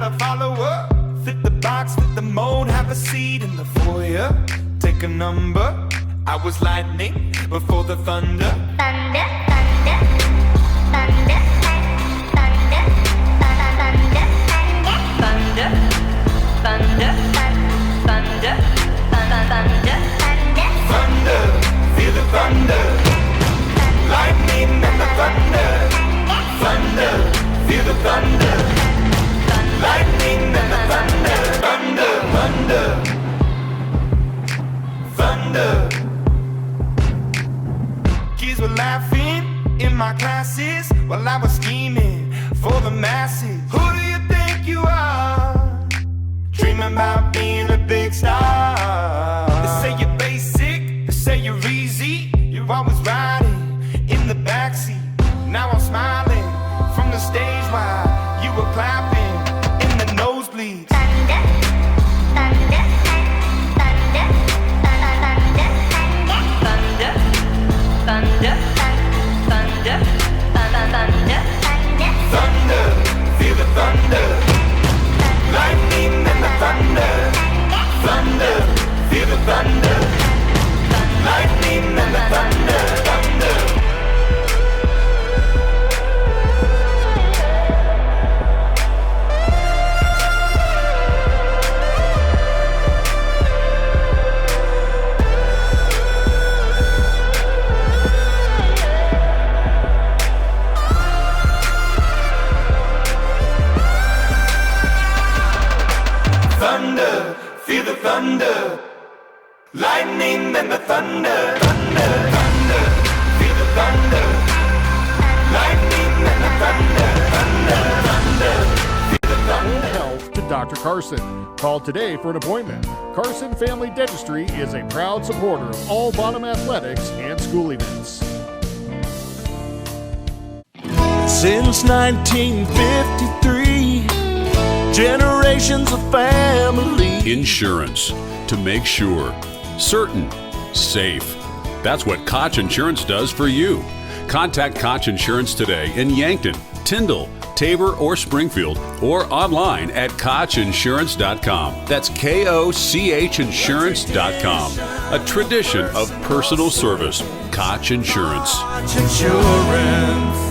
not a follower. Fit the box, fit the mold, have a seat in the foyer. Take a number. I was lightning before the thunder. Thunder, thunder, thunder, thunder, thunder, thunder, thunder, thunder, thunder, thunder, feel the thunder. Lightning and the thunder. Thunder, feel the thunder. Lightning and the thunder. Thunder, thunder, thunder. Kids were laughing in my classes while I was scheming for the masses. Who do you think you are? Dreaming about being a big star. They say you're basic, they say you're easy. You're always riding in the backseat. Now I'm smiling from the stage while you were clapping in the nosebleeds. thunder, thunder, thunder, thunder, thunder, thunder, thunder, Thunder, feel the thunder. Lightning and the thunder. Thunder, feel the thunder. Lightning and the thunder. Thunder. Thunder, feel the thunder. Lightning and the thunder. Thunder, thunder, feel the thunder. Lightning and the thunder. Thunder, thunder, feel the thunder. Health to Dr. Carson. Call today for an appointment. Carson Family Dentistry is a proud supporter of all Bottom athletics and school events. Since 1953, generations of family. Insurance. To make sure. Certain. Safe. That's what Koch Insurance does for you. Contact Koch Insurance today in Yankton, Tyndall, Tabor, or Springfield, or online at KochInsurance.com. That's KOCH Insurance.com. A tradition of personal service. Koch Insurance. Koch Insurance.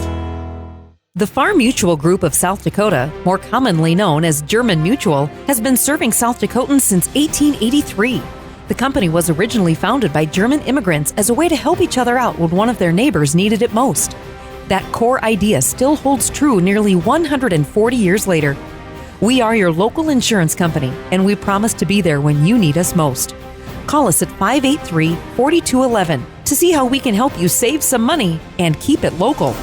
The Farm Mutual Group of South Dakota, more commonly known as German Mutual, has been serving South Dakotans since 1883. The company was originally founded by German immigrants as a way to help each other out when one of their neighbors needed it most. That core idea still holds true nearly 140 years later. We are your local insurance company, and we promise to be there when you need us most. Call us at 583-4211 to see how we can help you save some money and keep it local.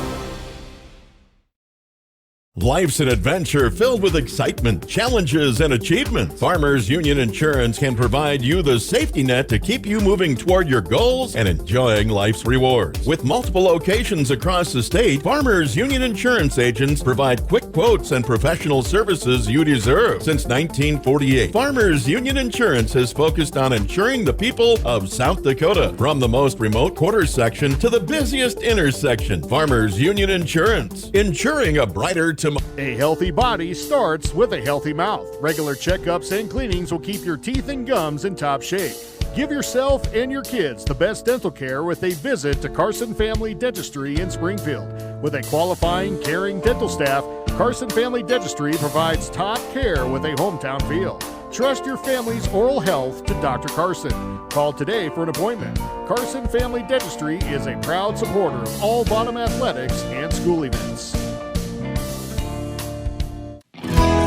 Life's an adventure filled with excitement, challenges, and achievement. Farmers Union Insurance can provide you the safety net to keep you moving toward your goals and enjoying life's rewards. With multiple locations across the state, Farmers Union Insurance agents provide quick quotes and professional services you deserve. Since 1948, Farmers Union Insurance has focused on insuring the people of South Dakota. From the most remote quarter section to the busiest intersection, Farmers Union Insurance, insuring a brighter tomorrow. A healthy body starts with a healthy mouth. Regular checkups and cleanings will keep your teeth and gums in top shape. Give yourself and your kids the best dental care with a visit to Carson Family Dentistry in Springfield. With a qualifying, caring dental staff, Carson Family Dentistry provides top care with a hometown feel. Trust your family's oral health to Dr. Carson. Call today for an appointment. Carson Family Dentistry is a proud supporter of all Bottom athletics and school events.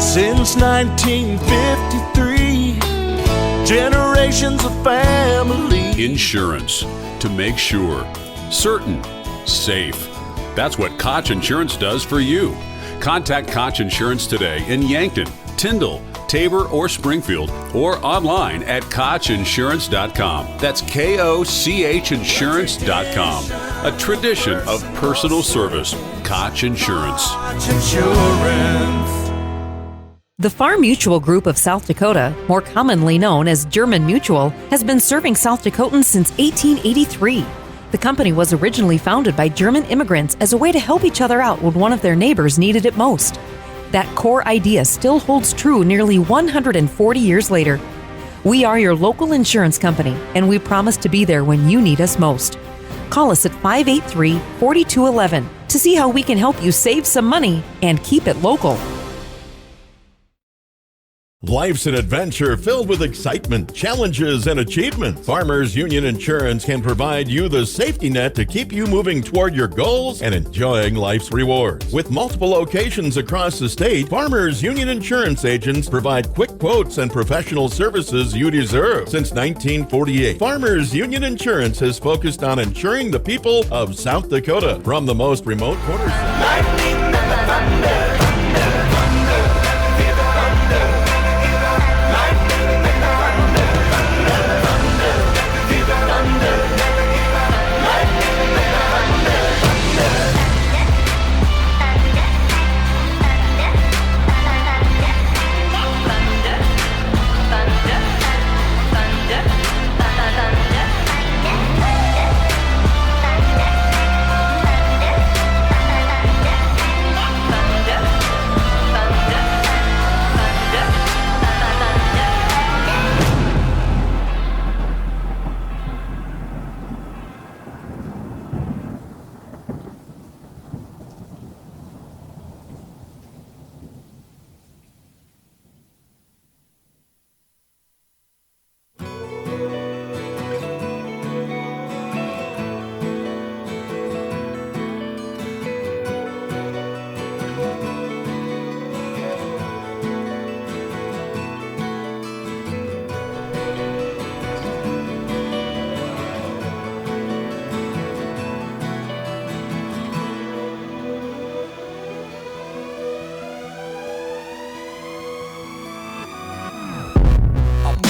Since 1953, generations of family. Insurance. To make sure. Certain. Safe. That's what Koch Insurance does for you. Contact Koch Insurance today in Yankton, Tyndall, Tabor, or Springfield, or online at KochInsurance.com. That's KOCH Insurance.com. A tradition of personal service. Koch Insurance. Koch Insurance. The Farm Mutual Group of South Dakota, more commonly known as German Mutual, has been serving South Dakotans since 1883. The company was originally founded by German immigrants as a way to help each other out when one of their neighbors needed it most. That core idea still holds true nearly 140 years later. We are your local insurance company, and we promise to be there when you need us most. Call us at 583-4211 to see how we can help you save some money and keep it local. Life's an adventure filled with excitement, challenges, and achievement. Farmers Union Insurance can provide you the safety net to keep you moving toward your goals and enjoying life's rewards. With multiple locations across the state, Farmers Union Insurance agents provide quick quotes and professional services you deserve. Since 1948, Farmers Union Insurance has focused on insuring the people of South Dakota from the most remote corners. Lightning and the thunder.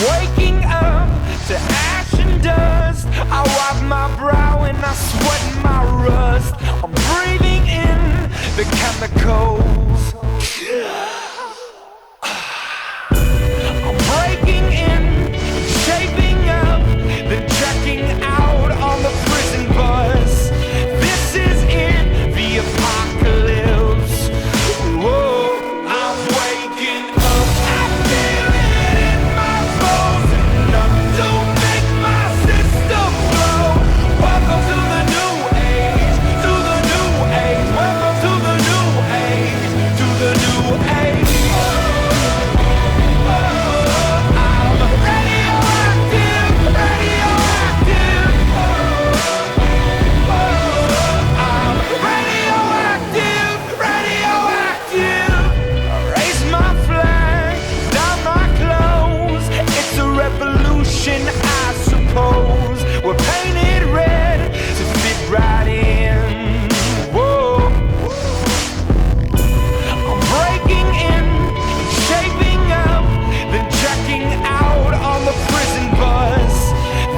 Waking up to ash and dust, I wipe my brow and I sweat my rust. I'm breathing in the chemicals. I'm breaking in, shaping up, then checking out on the prison bus. This is it, the apocalypse. Whoa, I'm waking up, I feel it in my bones. Enough to make my system blow. Welcome to the new age, to the new age. Welcome to the new age, to the new age. I'm radioactive, radioactive. I'm radioactive, radioactive. Raise my flag, down my clothes. It's a revolution, I suppose. We're painted red to fit right in. Whoa. I'm breaking in, shaping up, then checking out on the prison bus.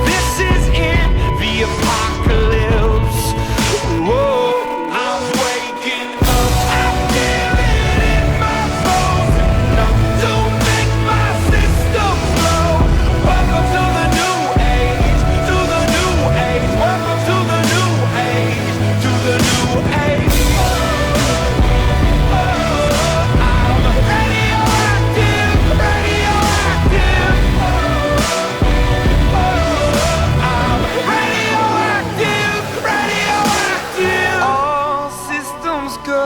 This is it, the apocalypse. Whoa, I'm waking up, I feel it in my bones. Enough to make my system blow. Welcome to the new age, to the new age. Welcome to the new age, to the new age. I'm radioactive, radioactive. I'm radioactive, radioactive. All systems go.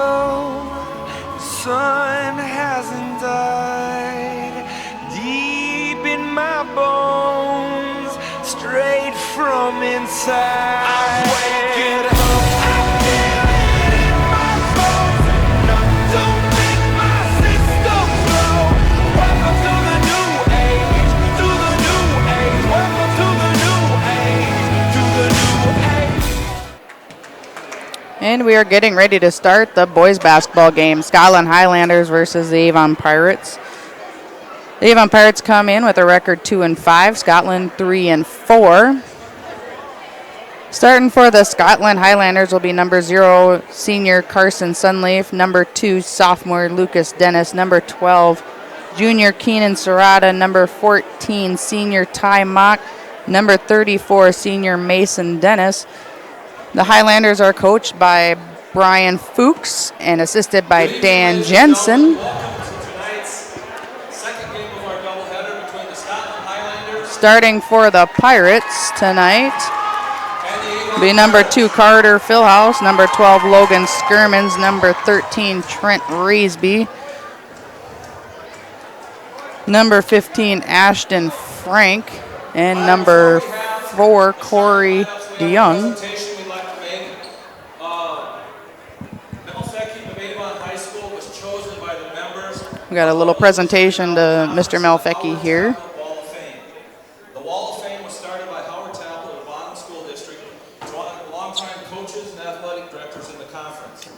The sun hasn't died. Deep in my bones, straight from inside. I'm waking up. I feel it in my bones. Enough to make my system blow. Welcome to the new age, to the new age. Welcome to the new age, to the new age. And we are getting ready to start the boys basketball game. Scotland Highlanders versus the Avon Pirates. The Avon Pirates come in with a record 2-5. Scotland 3-4. Starting for the Scotland Highlanders will be number 0, senior Carson Sunleaf, number 2, sophomore Lucas Dennis, number 12, junior Keenan Serrata, number 14, senior Ty Mock, number 34, senior Mason Dennis. The Highlanders are coached by Brian Fuchs, and assisted by Dan Jensen. Starting for the Pirates tonight be number 2 Carter Philhouse, number 12 Logan Skirmans, number 13 Trent Raisby, number 15 Ashton Frank, and number 4 Corey DeYoung. We got a little presentation to Mr. Malfecchi here. The Wall of Fame was started by Howard Tapple of Avon School District, longtime coaches and athletic directors in the conference.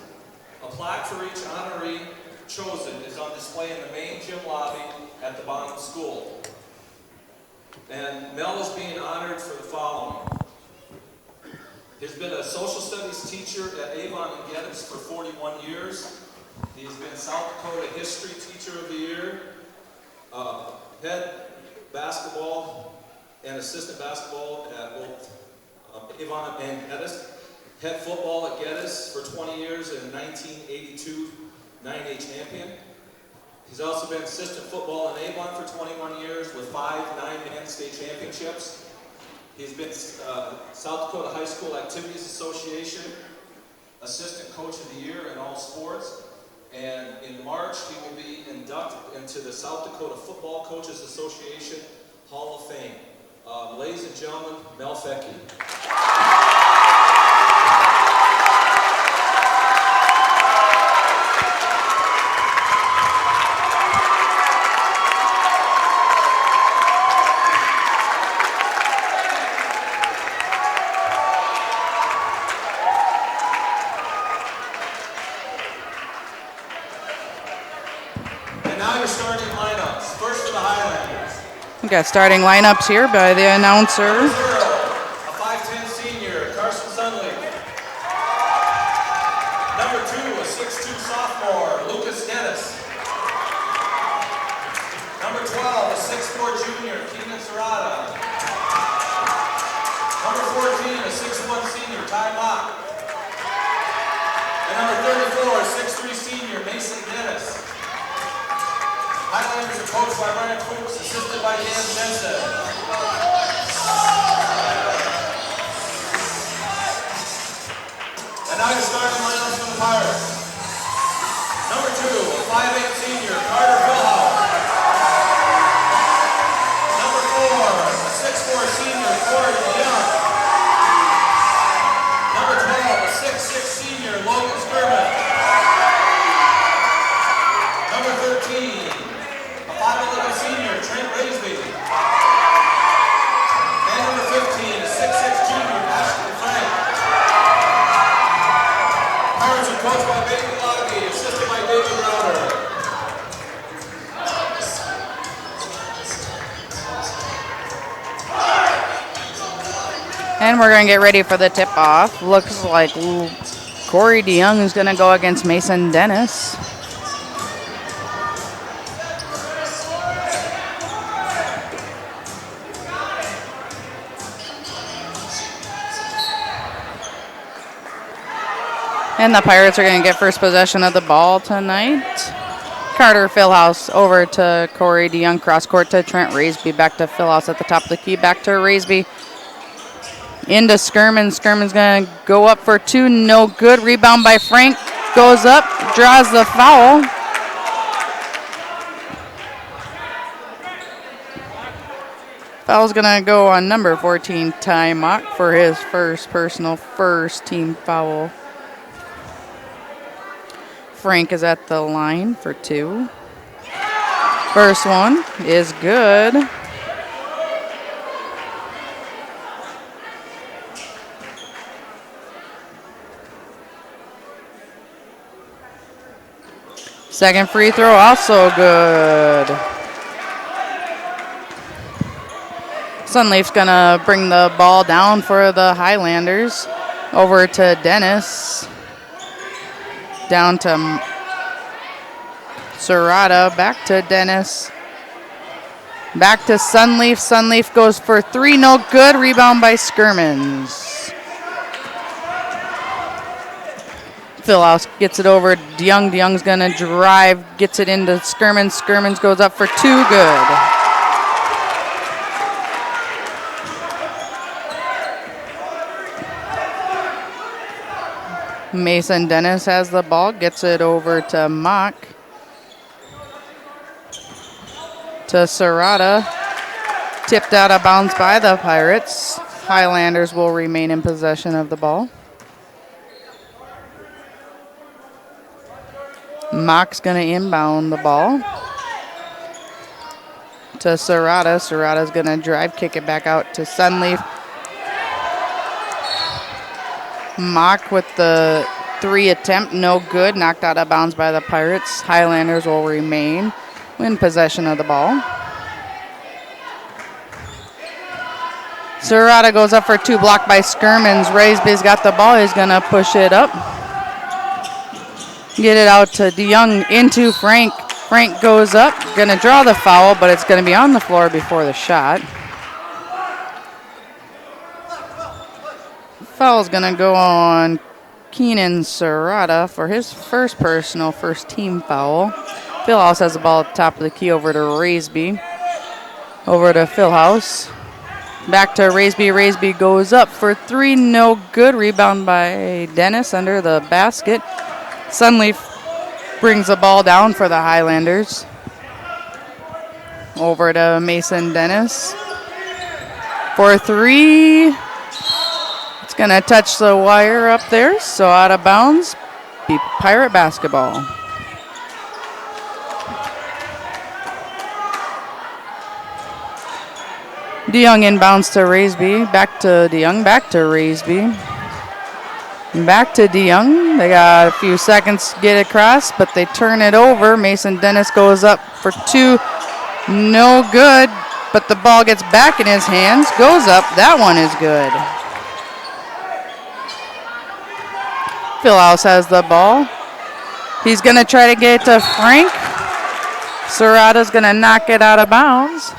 A plaque for each honoree chosen is on display in the main gym lobby at the Bond School. And Mel is being honored for the following. He's been a social studies teacher at Avon and Geddes for 41 years. He's been South Dakota History Teacher of the Year, head basketball and assistant basketball at both Avon and Geddes, head football at Geddes for 20 years and 1982 9A champion. He's also been assistant football in Avon for 21 years with 5 9-man state championships. He's been South Dakota High School Activities Association assistant coach of the year in all sports. And in March, he will be inducted into the South Dakota Football Coaches Association Hall of Fame. Ladies and gentlemen, Mel Fecchi. We got starting lineups here by the announcer. A 5'10 senior, Carson Sunley. Number 2, a 6'2 sophomore, Lucas Dennis. Number 12, a 6'4 junior, Keenan Serrata. Number 14, a 6'1 senior, Ty Mock. And number 34, a 6'3 senior, Mason Dennis. Highlanders are coached by Brian Fuchs, assisted by Dan Jensen. And now your starting lineups for the Pirates. Number 2, a 5'8 senior, Carter Philhouse. Number 4, a 6'4 senior, Corey DeYoung. Number 12, a 6'6 senior, Logan Skirman. Number 13, 5'11 senior, Trent Raisby. And number 15, a 6'6 junior, Ashton Frank. Pirates are coached by Baby Loggy, assisted by David Router. And we're going to get ready for the tip-off. Looks like Corey DeYoung is going to go against Mason Dennis. And the Pirates are going to get first possession of the ball tonight. Carter Philhouse over to Corey DeYoung, cross court to Trent Raisby, back to Philhouse at the top of the key, back to Raisby. Into Skirman. Skirman's going to go up for 2, no good. Rebound by Frank, goes up, draws the foul. Foul's going to go on number 14, Ty Mock, for his first team foul. Frank is at the line for 2. First one is good. Second free throw also good. Sunleaf's gonna bring the ball down for the Highlanders. Over to Dennis. Down to Serrata, back to Dennis. Back to Sunleaf. Sunleaf goes for 3, no good. Rebound by Skirmans. Philhouse gets it over DeYoung. DeYoung's going to drive, gets it into Skirmins. Skirmins goes up for 2, good. Mason Dennis has the ball, gets it over to Mock. To Serrata. Tipped out of bounds by the Pirates. Highlanders will remain in possession of the ball. Mock's going to inbound the ball to Serrata. Serrata's going to drive, kick it back out to Sunleaf. Mock with the 3 attempt, no good. Knocked out of bounds by the Pirates. Highlanders will remain in possession of the ball. Serrata goes up for 2, blocked by Skirmins. Raisby's got the ball. He's going to push it up. Get it out to DeYoung into Frank. Frank goes up. Going to draw the foul, but it's going to be on the floor before the shot. Foul's going to go on Keenan Serrata for his first personal, first team foul. Philhouse has the ball at the top of the key over to Raisby. Over to Philhouse. Back to Raisby. Raisby goes up for 3, no good. Rebound by Dennis under the basket. Sunleaf brings the ball down for the Highlanders. Over to Mason Dennis. For 3. It's going to touch the wire up there, so out of bounds. Be Pirate basketball. DeYoung inbounds to Raisby. Back to DeYoung. Back to Raisby. Back to DeYoung. They got a few seconds to get across, but they turn it over. Mason Dennis goes up for 2. No good, but the ball gets back in his hands. Goes up. That one is good. Philhouse has the ball. He's going to try to get it to Frank. Serrata's going to knock it out of bounds.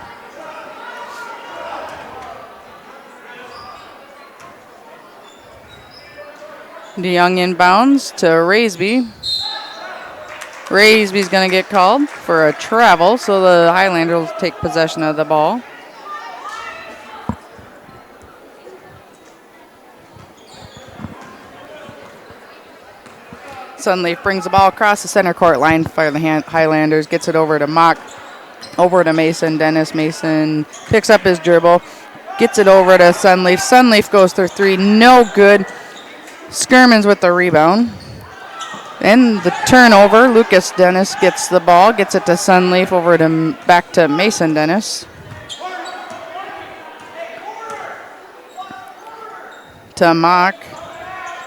DeYoung inbounds to Raisby. Raisby's going to get called for a travel, so the Highlanders will take possession of the ball. Sunleaf brings the ball across the center court line for the Highlanders. Gets it over to Mock. Over to Mason Dennis. Mason picks up his dribble. Gets it over to Sunleaf. Sunleaf goes through 3. No good. Skirmins with the rebound. And the turnover. Lucas Dennis gets the ball. Gets it to Sunleaf. Over to back to Mason Dennis. To Mock.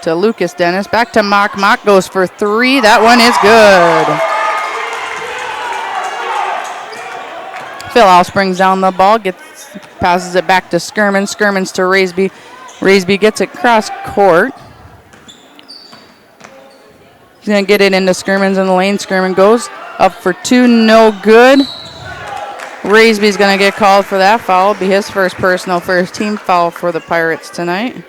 To Lucas Dennis. Back to Mock. Mock goes for 3. That one is good. Philhouse brings down the ball. Passes it back to Skirmins. Skirmins to Raisby. Raisby gets it cross court. He's going to get it into Skirmins in the lane. Skirmin goes up for 2. No good. Raisby's going to get called for that foul. It'll be his first personal, first team foul for the Pirates tonight.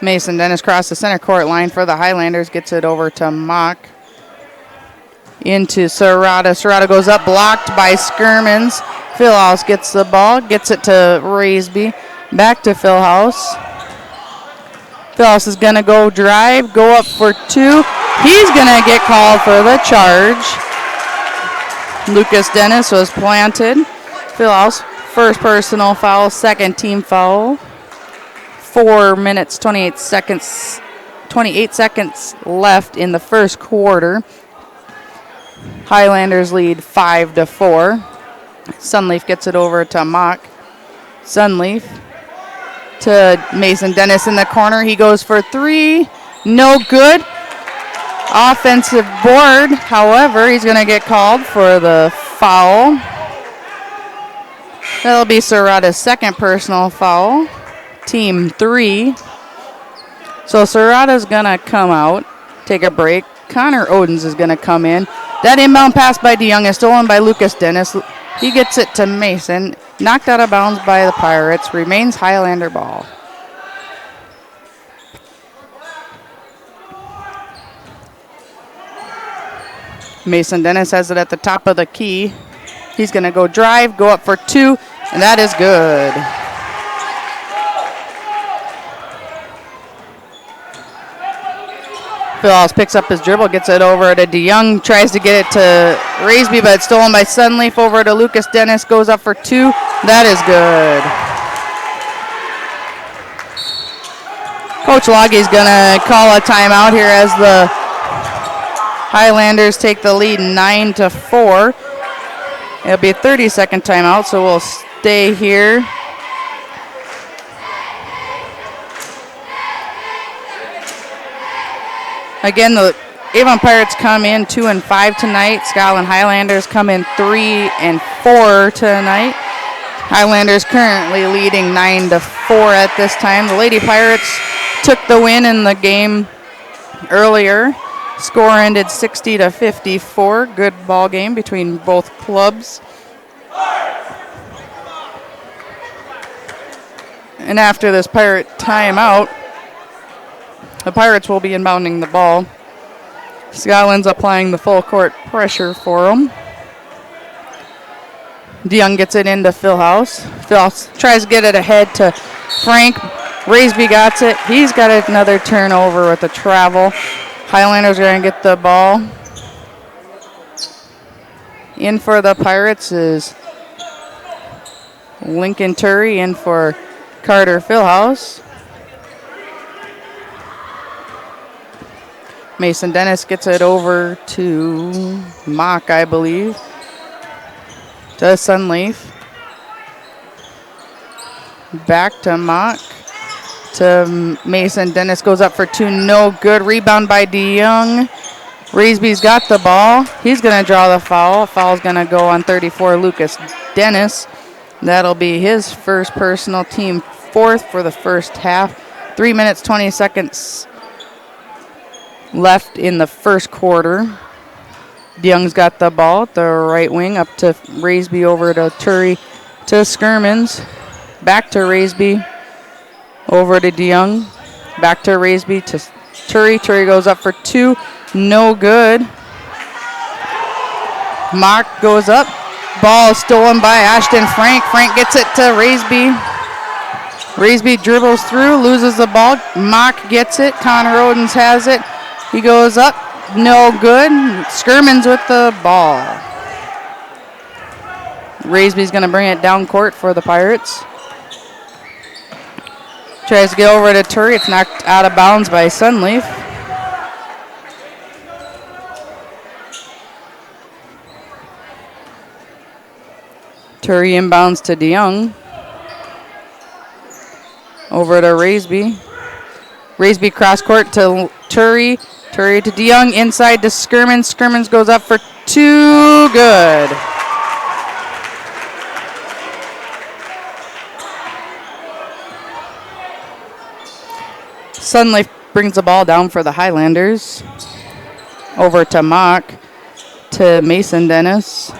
Mason Dennis crossed the center court line for the Highlanders. Gets it over to Mock. Into Serrata. Serrata goes up, blocked by Skirmins. Philhouse gets the ball, gets it to Raisby. Back to Philhouse. Philhouse is going to go drive, go up for 2. He's going to get called for the charge. Lucas Dennis was planted. Philhouse, first personal foul, second team foul. 4 minutes, 28 seconds left in the first quarter. Highlanders lead 5-4. Sunleaf gets it over to Mock. Sunleaf to Mason Dennis in the corner. He goes for 3. No good. Offensive board. However, he's going to get called for the foul. That'll be Serrata's second personal foul. Team 3. So Serrata's going to come out, take a break. Connor Odens is going to come in. That inbound pass by DeYoung is stolen by Lucas Dennis. He gets it to Mason. Knocked out of bounds by the Pirates. Remains Highlander ball. Mason Dennis has it at the top of the key. He's going to go drive, go up for 2, and that is good. Philhouse picks up his dribble, gets it over to DeYoung, tries to get it to Raisby, but it's stolen by Sunleaf. Over to Lucas Dennis, goes up for 2. That is good. Coach Logge's going to call a timeout here as the Highlanders take the lead 9-4. It'll be a 30-second timeout, so we'll stay here. Again, the Avon Pirates come in 2-5 tonight. Scotland Highlanders come in 3-4 tonight. Highlanders currently leading 9-4 at this time. The Lady Pirates took the win in the game earlier. Score ended 60-54. Good ball game between both clubs. And after this Pirate timeout, the Pirates will be inbounding the ball. Scotland's applying the full court pressure for them. DeYoung gets it into Philhouse. Philhouse tries to get it ahead to Frank. Raisby got it. He's got another turnover with the travel. Highlanders are going to get the ball. In for the Pirates is Lincoln Turry, in for Carter Philhouse. Mason Dennis gets it over to Mock, I believe. To Sunleaf. Back to Mock. To Mason Dennis, goes up for 2. No good. Rebound by DeYoung. Raisby's got the ball. He's going to draw the foul. Foul's going to go on 34, Lucas Dennis. That'll be his first personal, team 4th for the first half. 3 minutes, 20 seconds left in the first quarter. DeYoung's got the ball at the right wing, up to Raisby, over to Turry, to Skirmans. Back to Raisby, over to DeYoung. Back to Raisby, to Turry. Turry goes up for 2. No good. Mock goes up. Ball stolen by Ashton Frank. Frank gets it to Raisby. Raisby dribbles through, loses the ball. Mock gets it. Connor Odens has it. He goes up. No good. Skirmans with the ball. Raisby's going to bring it down court for the Pirates. Tries to get over to Turry. It's knocked out of bounds by Sunleaf. Turry inbounds to DeYoung. Over to Raisby. Raisby cross court to Turry. Turry to DeYoung. Inside to Skirmans. Skirmans goes up for 2. Good. Sunleaf brings the ball down for the Highlanders. Over to Mock. To Mason Dennis.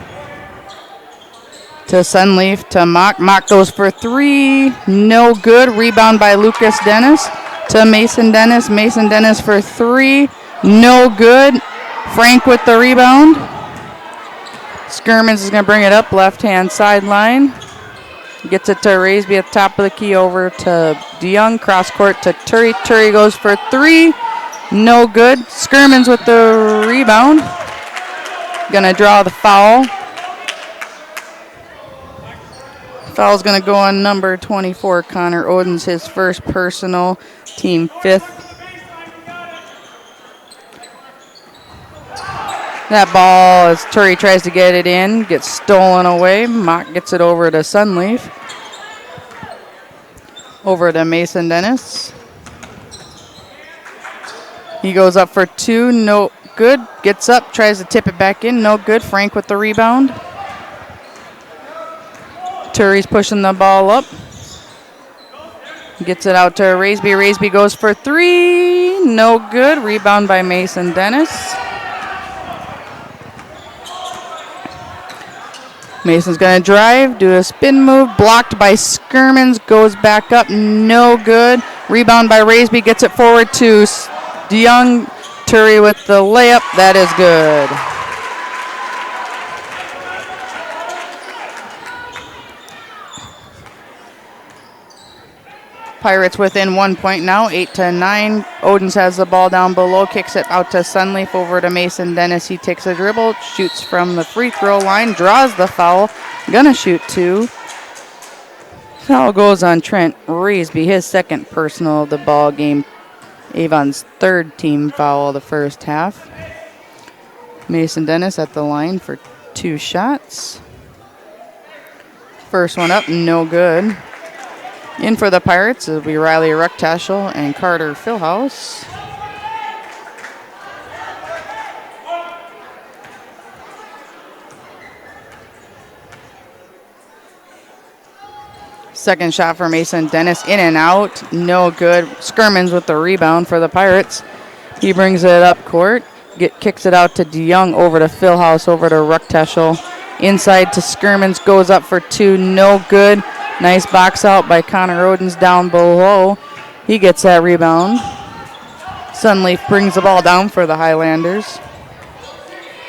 To Sunleaf, to Mock. Mock goes for 3. No good. Rebound by Lucas Dennis. To Mason Dennis. Mason Dennis for 3. No good. Frank with the rebound. Skirmans is going to bring it up left-hand sideline. Gets it to Raisby at the top of the key, over to DeYoung. Cross court to Turry. Turry goes for 3. No good. Skirmans with the rebound. Going to draw the foul. Foul's going to go on number 24, Connor Odens, his first personal, team 5th. That ball, as Turry tries to get it in, gets stolen away. Mock gets it over to Sunleaf. Over to Mason Dennis. He goes up for 2, no good. Gets up, tries to tip it back in, no good. Frank with the rebound. Turry's pushing the ball up. Gets it out to Raisby. Raisby goes for 3. No good. Rebound by Mason Dennis. Mason's going to drive, do a spin move, blocked by Skirmans, goes back up, no good. Rebound by Raisby, gets it forward to DeYoung. Turi with the layup, that is good. Pirates within 1 point now, 8-9. Odins has the ball down below, kicks it out to Sunleaf, over to Mason Dennis. He takes a dribble, shoots from the free throw line, draws the foul, gonna shoot two. Foul goes on Trent Raisby, his second personal of the ball game. Avon's third team foul of the first half. Mason Dennis at the line for 2 shots. First one up, no good. In for the Pirates, it'll be Riley Rucktaschel and Carter Philhouse. Second shot for Mason Dennis, in and out, no good. Skirmans with the rebound for the Pirates. He brings it up court, kicks it out to DeYoung, over to Philhouse, over to Rucktaschel. Inside to Skirmans, goes up for 2, no good. Nice box out by Connor Odins down below. He gets that rebound. Sunleaf brings the ball down for the Highlanders.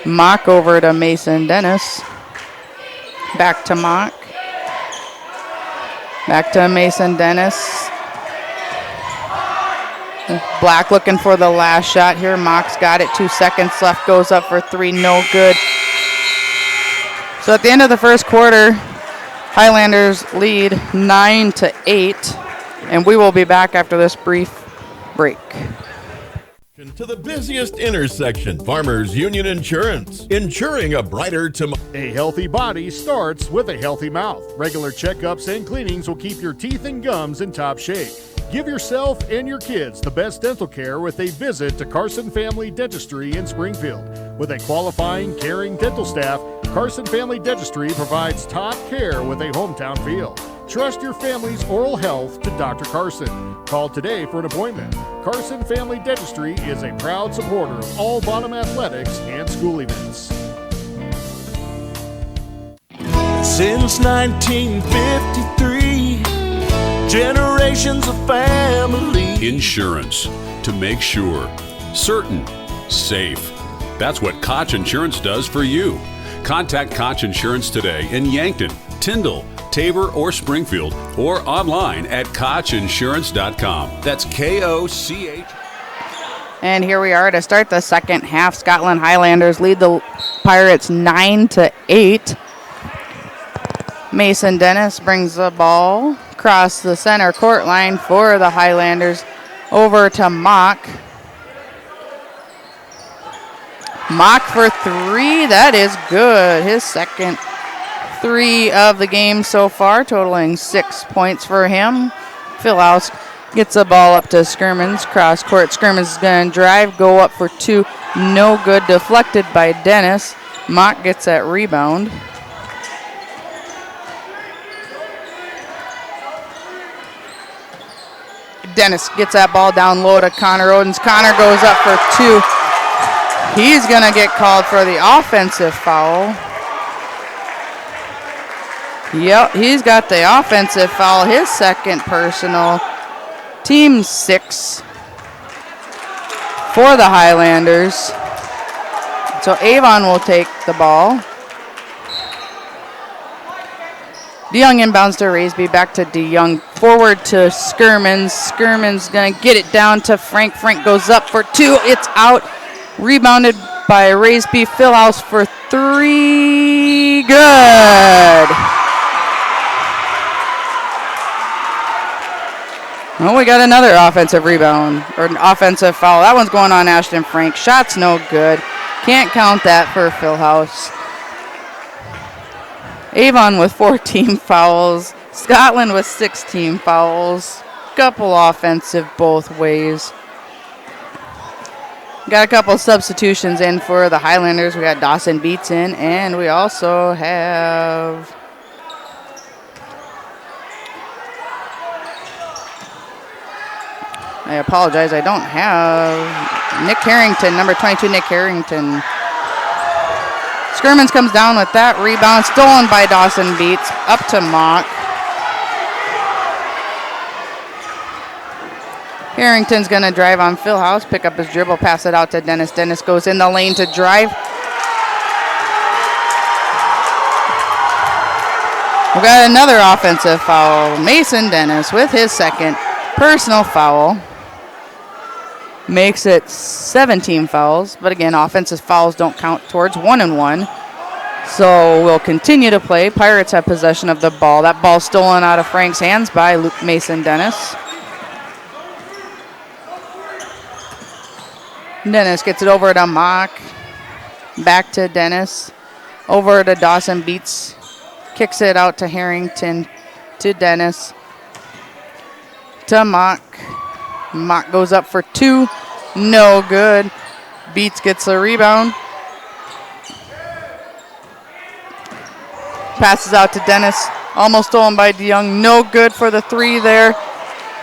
Mock over to Mason Dennis. Back to Mock. Back to Mason Dennis. Black looking for the last shot here. Mock's got it. 2 seconds left. Goes up for 3. No good. So at the end of the first quarter, Highlanders lead 9-8. And we will be back after this brief break. To the busiest intersection, Farmers Union Insurance, insuring a brighter tomorrow. A healthy body starts with a healthy mouth. Regular checkups and cleanings will keep your teeth and gums in top shape. Give yourself and your kids the best dental care with a visit to Carson Family Dentistry in Springfield. With a qualifying, caring dental staff, Carson Family Dentistry provides top care with a hometown feel. Trust your family's oral health to Dr. Carson. Call today for an appointment. Carson Family Dentistry is a proud supporter of all Bonham athletics and school events. Since 1953, generations of family. Insurance. To make sure. Certain. Safe. That's what Koch Insurance does for you. Contact Koch Insurance today in Yankton, Tyndall, Tabor, or Springfield, or online at KochInsurance.com. That's Koch. And here we are to start the second half. Scotland Highlanders lead the Pirates 9-8. Mason Dennis brings the ball across the center court line for the Highlanders, over to Mock. Mock for 3, that is good. His second 3 of the game so far, totaling 6 points for him. Philhouse gets the ball up to Skirmans, cross court. Skirmans is going to drive, go up for 2, no good, deflected by Dennis. Mock gets that rebound. Dennis gets that ball down low to Connor Odins. Connor goes up for 2. He's going to get called for the offensive foul. Yep, he's got the offensive foul, his second personal. Team 6 for the Highlanders. So Avon will take the ball. DeYoung inbounds to Raisby, back to DeYoung, forward to Skirmans. Skirmans going to get it down to Frank. Frank goes up for 2, it's out. Rebounded by Raisby. Philhouse for 3, good. Oh, we got another offensive rebound, or an offensive foul. That one's going on Ashton Frank. Shot's no good. Can't count that for Philhouse. Avon with 14 fouls. Scotland with 16 fouls. Couple offensive both ways. Got a couple substitutions in for the Highlanders. We got Dawson Beats in, and we also have I apologize, I don't have Nick Harrington, number 22, Nick Harrington. Skirmins comes down with that rebound, stolen by Dawson Beats, up to Mock. Harrington's going to drive on Philhouse, pick up his dribble, pass it out to Dennis. Dennis goes in the lane to drive. We've got another offensive foul. Mason Dennis with his second personal foul. Makes it 17 fouls, but again, offensive fouls don't count towards 1-and-1. So we'll continue to play. Pirates have possession of the ball. That ball stolen out of Frank's hands by Mason Dennis. Dennis gets it over to Mock. Back to Dennis. Over to Dawson Beats. Kicks it out to Harrington. To Dennis. To Mock. Mock goes up for two. No good. Beats gets the rebound. Passes out to Dennis. Almost stolen by DeYoung. No good for the three there.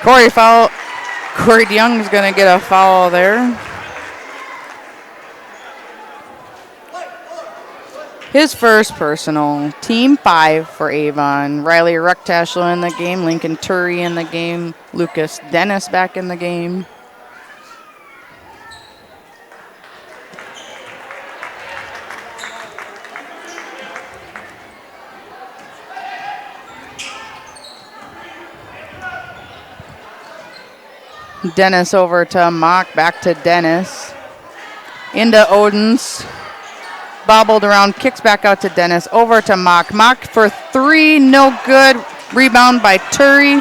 Corey DeYoung is going to get a foul there. His first personal. Team 5 for Avon. Riley Rucktaschel in the game. Lincoln Turry in the game. Lucas Dennis back in the game. Dennis over to Mock. Back to Dennis. Into Odens. Bobbled around, kicks back out to Dennis, over to Mock. Mock for three, no good. Rebound by Turry.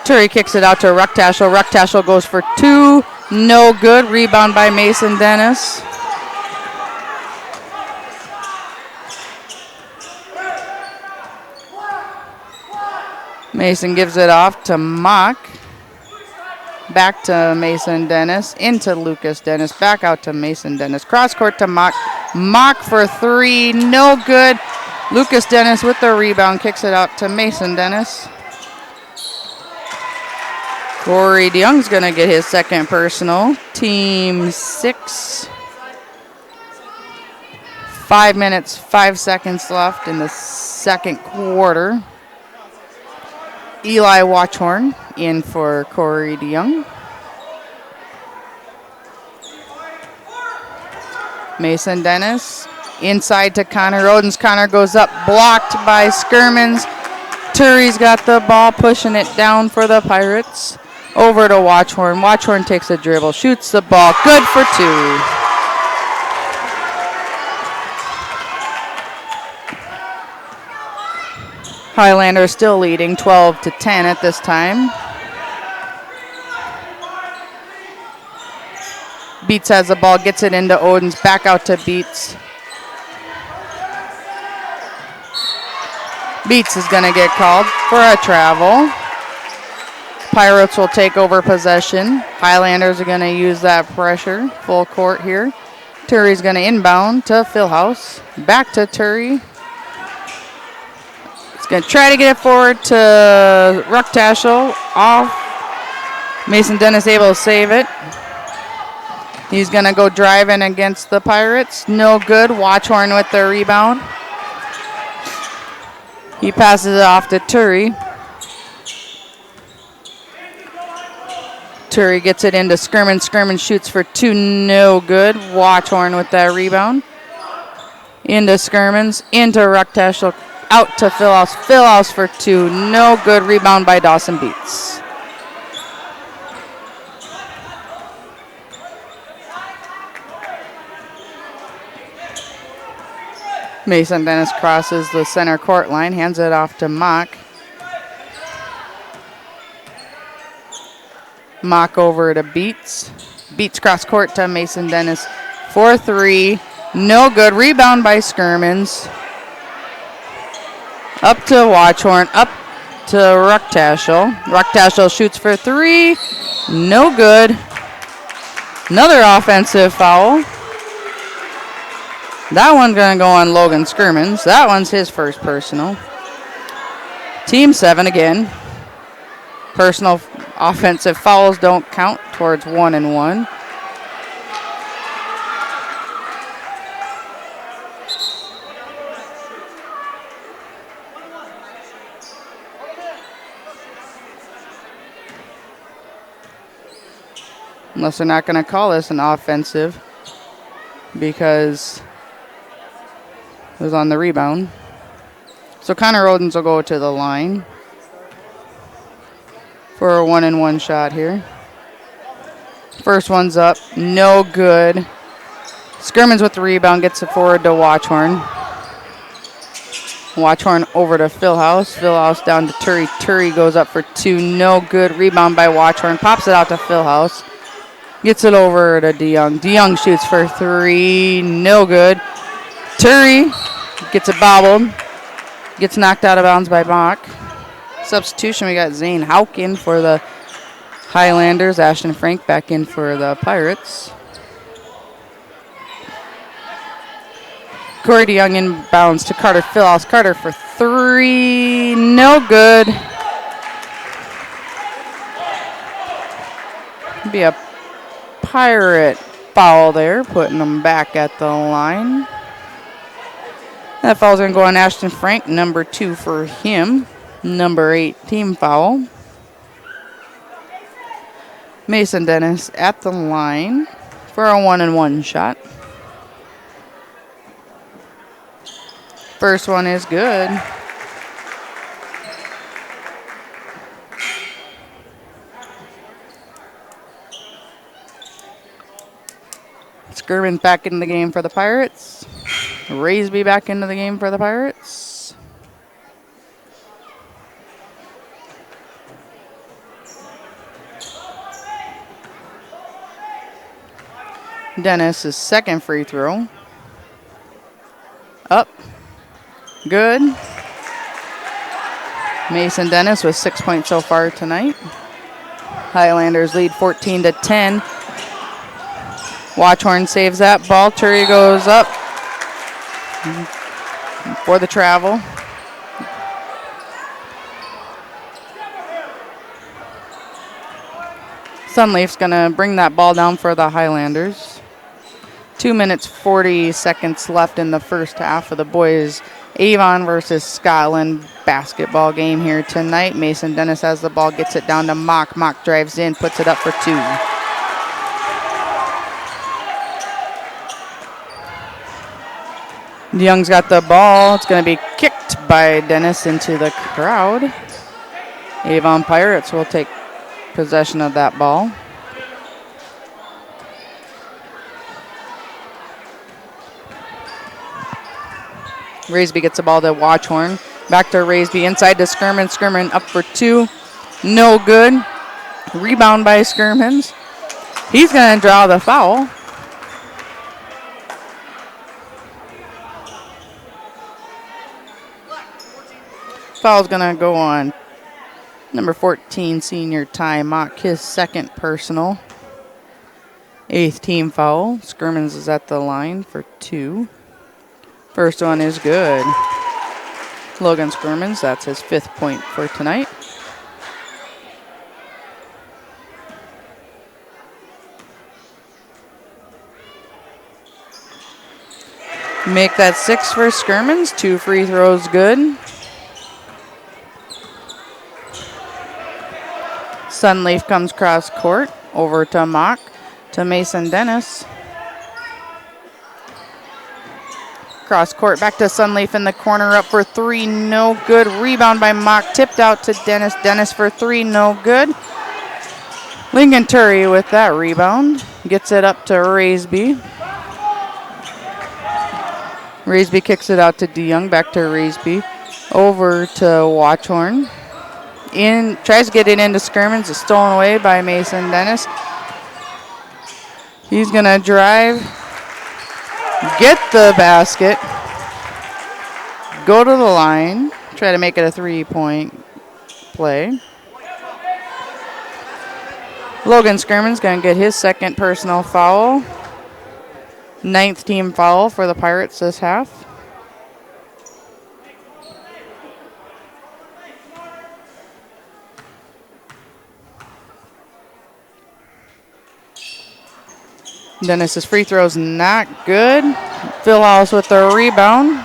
Turry kicks it out to Rucktaschel. Rucktaschel goes for two, no good. Rebound by Mason Dennis. Mason gives it off to Mock. Back to Mason Dennis, into Lucas Dennis, back out to Mason Dennis. Cross court to Mock. Mock for three, no good. Lucas Dennis with the rebound, kicks it out to Mason Dennis. Corey DeYoung's going to get his second personal. Team 6. 5 minutes, 5 seconds left in the second quarter. Eli Watchhorn in for Corey DeYoung. Mason Dennis inside to Connor Odens. Connor goes up, blocked by Skirmins. Turry's got the ball, pushing it down for the Pirates. Over to Watchhorn. Watchhorn takes a dribble, shoots the ball, good for two. Highlander still leading 12-10 at this time. Beats has the ball, gets it into Odens, back out to Beats. Beats is going to get called for a travel. Pirates will take over possession. Highlanders are going to use that pressure. Full court here. Turry's going to inbound to Philhouse. Back to Turry. Going to try to get it forward to Rucktaschel. Off. Mason Dennis able to save it. He's going to go driving against the Pirates. No good. Watchhorn with the rebound. He passes it off to Turry. Turry gets it into Skirmin. Skirmin shoots for two. No good. Watchhorn with that rebound. Into Skirmins. Into Rucktaschel. Out to Philhouse. Philhouse for two. No good. Rebound by Dawson Beats. Mason Dennis crosses the center court line. Hands it off to Mock. Mock over to Beats. Beats cross court to Mason Dennis. 4-3. No good. Rebound by Skirmins. Up to Watchhorn, up to Rucktaschel. Rucktaschel shoots for three. No good. Another offensive foul. That one's going to go on Logan Skirmins. That one's his first personal. Team 7 again. Personal offensive fouls don't count towards 1-and-1. Unless they're not going to call this an offensive because it was on the rebound. So Connor Rodens will go to the line for a 1-and-1 shot here. First one's up, no good. Skirmins with the rebound, gets it forward to Watchorn. Watchorn over to Philhouse. Philhouse down to Turry. Turry goes up for 2, no good. Rebound by Watchorn, pops it out to Philhouse. Gets it over to DeYoung. DeYoung shoots for 3, no good. Turry gets it bobbled. Gets knocked out of bounds by Mock. Substitution, we got Zane Hauk in for the Highlanders. Ashton Frank back in for the Pirates. Corey DeYoung inbounds to Carter Philhouse. Carter for 3, no good. Be a Pirate foul there, putting them back at the line. That foul's going to go on Ashton Frank, number 2 for him. Number 8 team foul. Mason Dennis at the line for a 1-and-1 shot. First one is good. Skirman back in the game for the Pirates. Raisby back into the game for the Pirates. Dennis' second free throw. Up. Good. Mason Dennis with 6 points so far tonight. Highlanders lead 14-10. Watchorn saves that ball. Turry goes up for the travel. Sunleaf's going to bring that ball down for the Highlanders. 2 minutes, 40 seconds left in the first half of the boys' Avon versus Scotland basketball game here tonight. Mason Dennis has the ball, gets it down to Mock. Mock drives in, puts it up for 2. Young's got the ball. It's going to be kicked by Dennis into the crowd. Avon Pirates will take possession of that ball. Raisby gets the ball to Watchorn. Back to Raisby, inside to Skirman. Skirman up for 2. No good. Rebound by Skirmans. He's going to draw the foul. Foul's going to go on number 14, senior Ty Mock, his second personal. 8th team foul. Skirmans is at the line for 2. First one is good. Logan Skirmans, that's his 5th point for tonight. Make that 6 for Skirmans. 2 free throws good. Sunleaf comes cross court over to Mock to Mason Dennis. Cross court back to Sunleaf in the corner, up for 3, no good. Rebound by Mock, tipped out to Dennis. Dennis for 3, no good. Lincoln Turry with that rebound. Gets it up to Raisby. Raisby kicks it out to DeYoung, back to Raisby. Over to Watchorn. In, tries to get it into Skirmans. It's stolen away by Mason Dennis. He's going to drive, get the basket, go to the line, try to make it a 3-point play. Logan Skirman's going to get his second personal foul. 9th team foul for the Pirates this half. Dennis's free throw's not good. Philhouse with the rebound.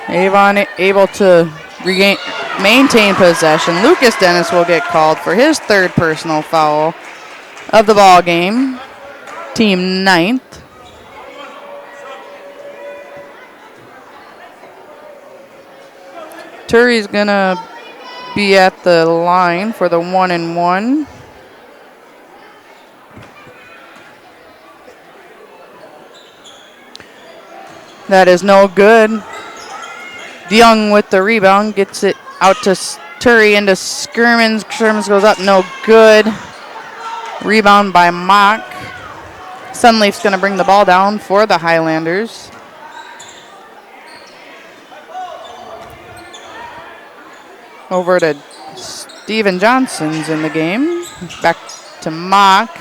Avon able to maintain possession. Lucas Dennis will get called for his third personal foul of the ball game. Team ninth. Turi's gonna be at the line for the 1-and-1. That is no good. DeYoung with the rebound gets it out to Turi into Skirmins. Skirmins goes up, no good. Rebound by Mock. Sunleaf's going to bring the ball down for the Highlanders. Over to Steven Johnson's in the game. Back to Mock,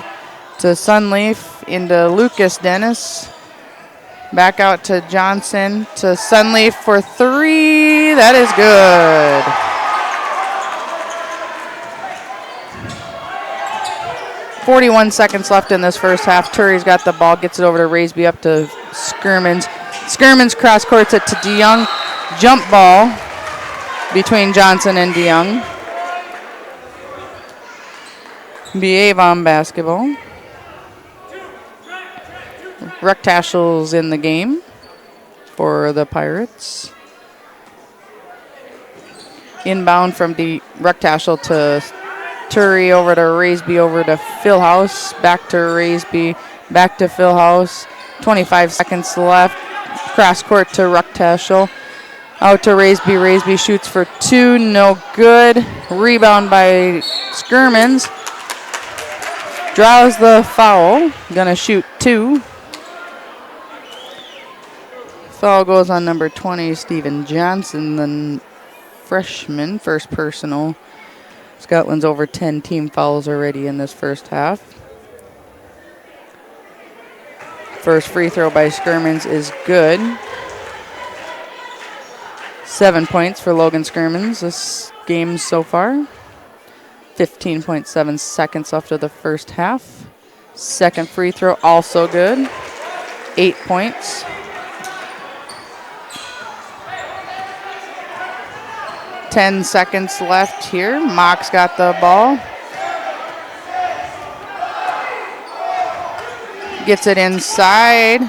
to Sunleaf, into Lucas Dennis. Back out to Johnson, to Sunleaf for three. That is good. .41 seconds left in this first half. Turi's got the ball, gets it over to Raisby, up to Skirmins. Skirmins cross courts it to DeYoung. Jump ball between Johnson and DeYoung. Be Avon basketball. Rectashle's in the game for the Pirates. Inbound from the Rectashel to Turi, over to Raisby, over to Philhouse, back to Raisby, back to Philhouse. 25 seconds left. Cross court to Rectashel. Out to Raisby. Raisby shoots for two, no good. Rebound by Skirmins. Draws the foul. Gonna shoot two. Foul goes on number 20, Steven Johnson, the freshman, first personal. Scotland's over 10 team fouls already in this first half. First free throw by Skirmins is good. 7 points for Logan Skirmins this game so far. 15.7 seconds left of the first half. Second free throw also good. 8 points. Ten seconds left here. Mock's got the ball. Gets it inside.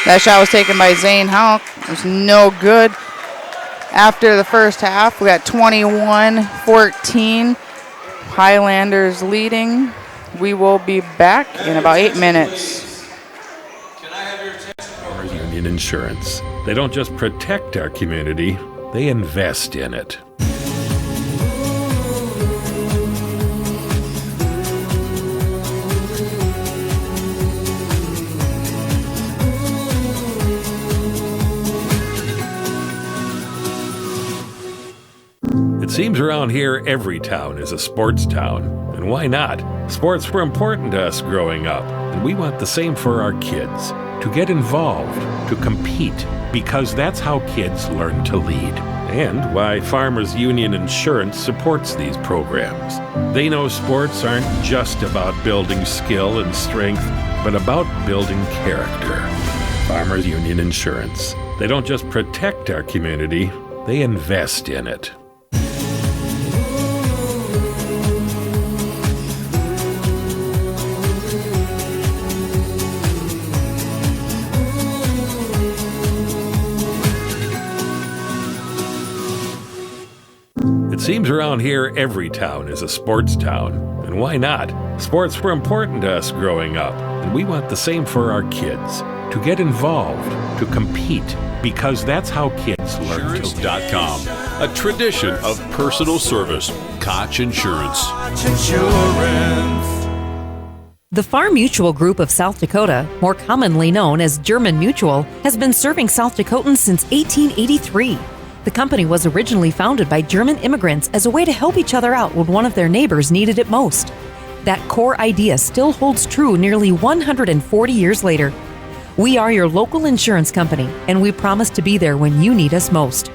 That shot was taken by Zane Houck. It was no good. After the first half, we got 21-14. Highlanders leading. We will be back in about 8 minutes. Can I have your attention? Union Insurance. They don't just protect our community, they invest in it. It seems around here every town is a sports town. And why not? Sports were important to us growing up, and we want the same for our kids. To get involved, to compete, because that's how kids learn to lead. And why Farmers Union Insurance supports these programs. They know sports aren't just about building skill and strength, but about building character. Farmers Union Insurance. They don't just protect our community, they invest in it. It seems around here every town is a sports town. And why not? Sports were important to us growing up, and we want the same for our kids. To get involved, to compete, because that's how kids learn to lead. Insurance.com, a tradition of personal service. Koch Insurance. The Farm Mutual Group of South Dakota, more commonly known as German Mutual, has been serving South Dakotans since 1883. The company was originally founded by German immigrants as a way to help each other out when one of their neighbors needed it most. That core idea still holds true nearly 140 years later. We are your local insurance company, and we promise to be there when you need us most.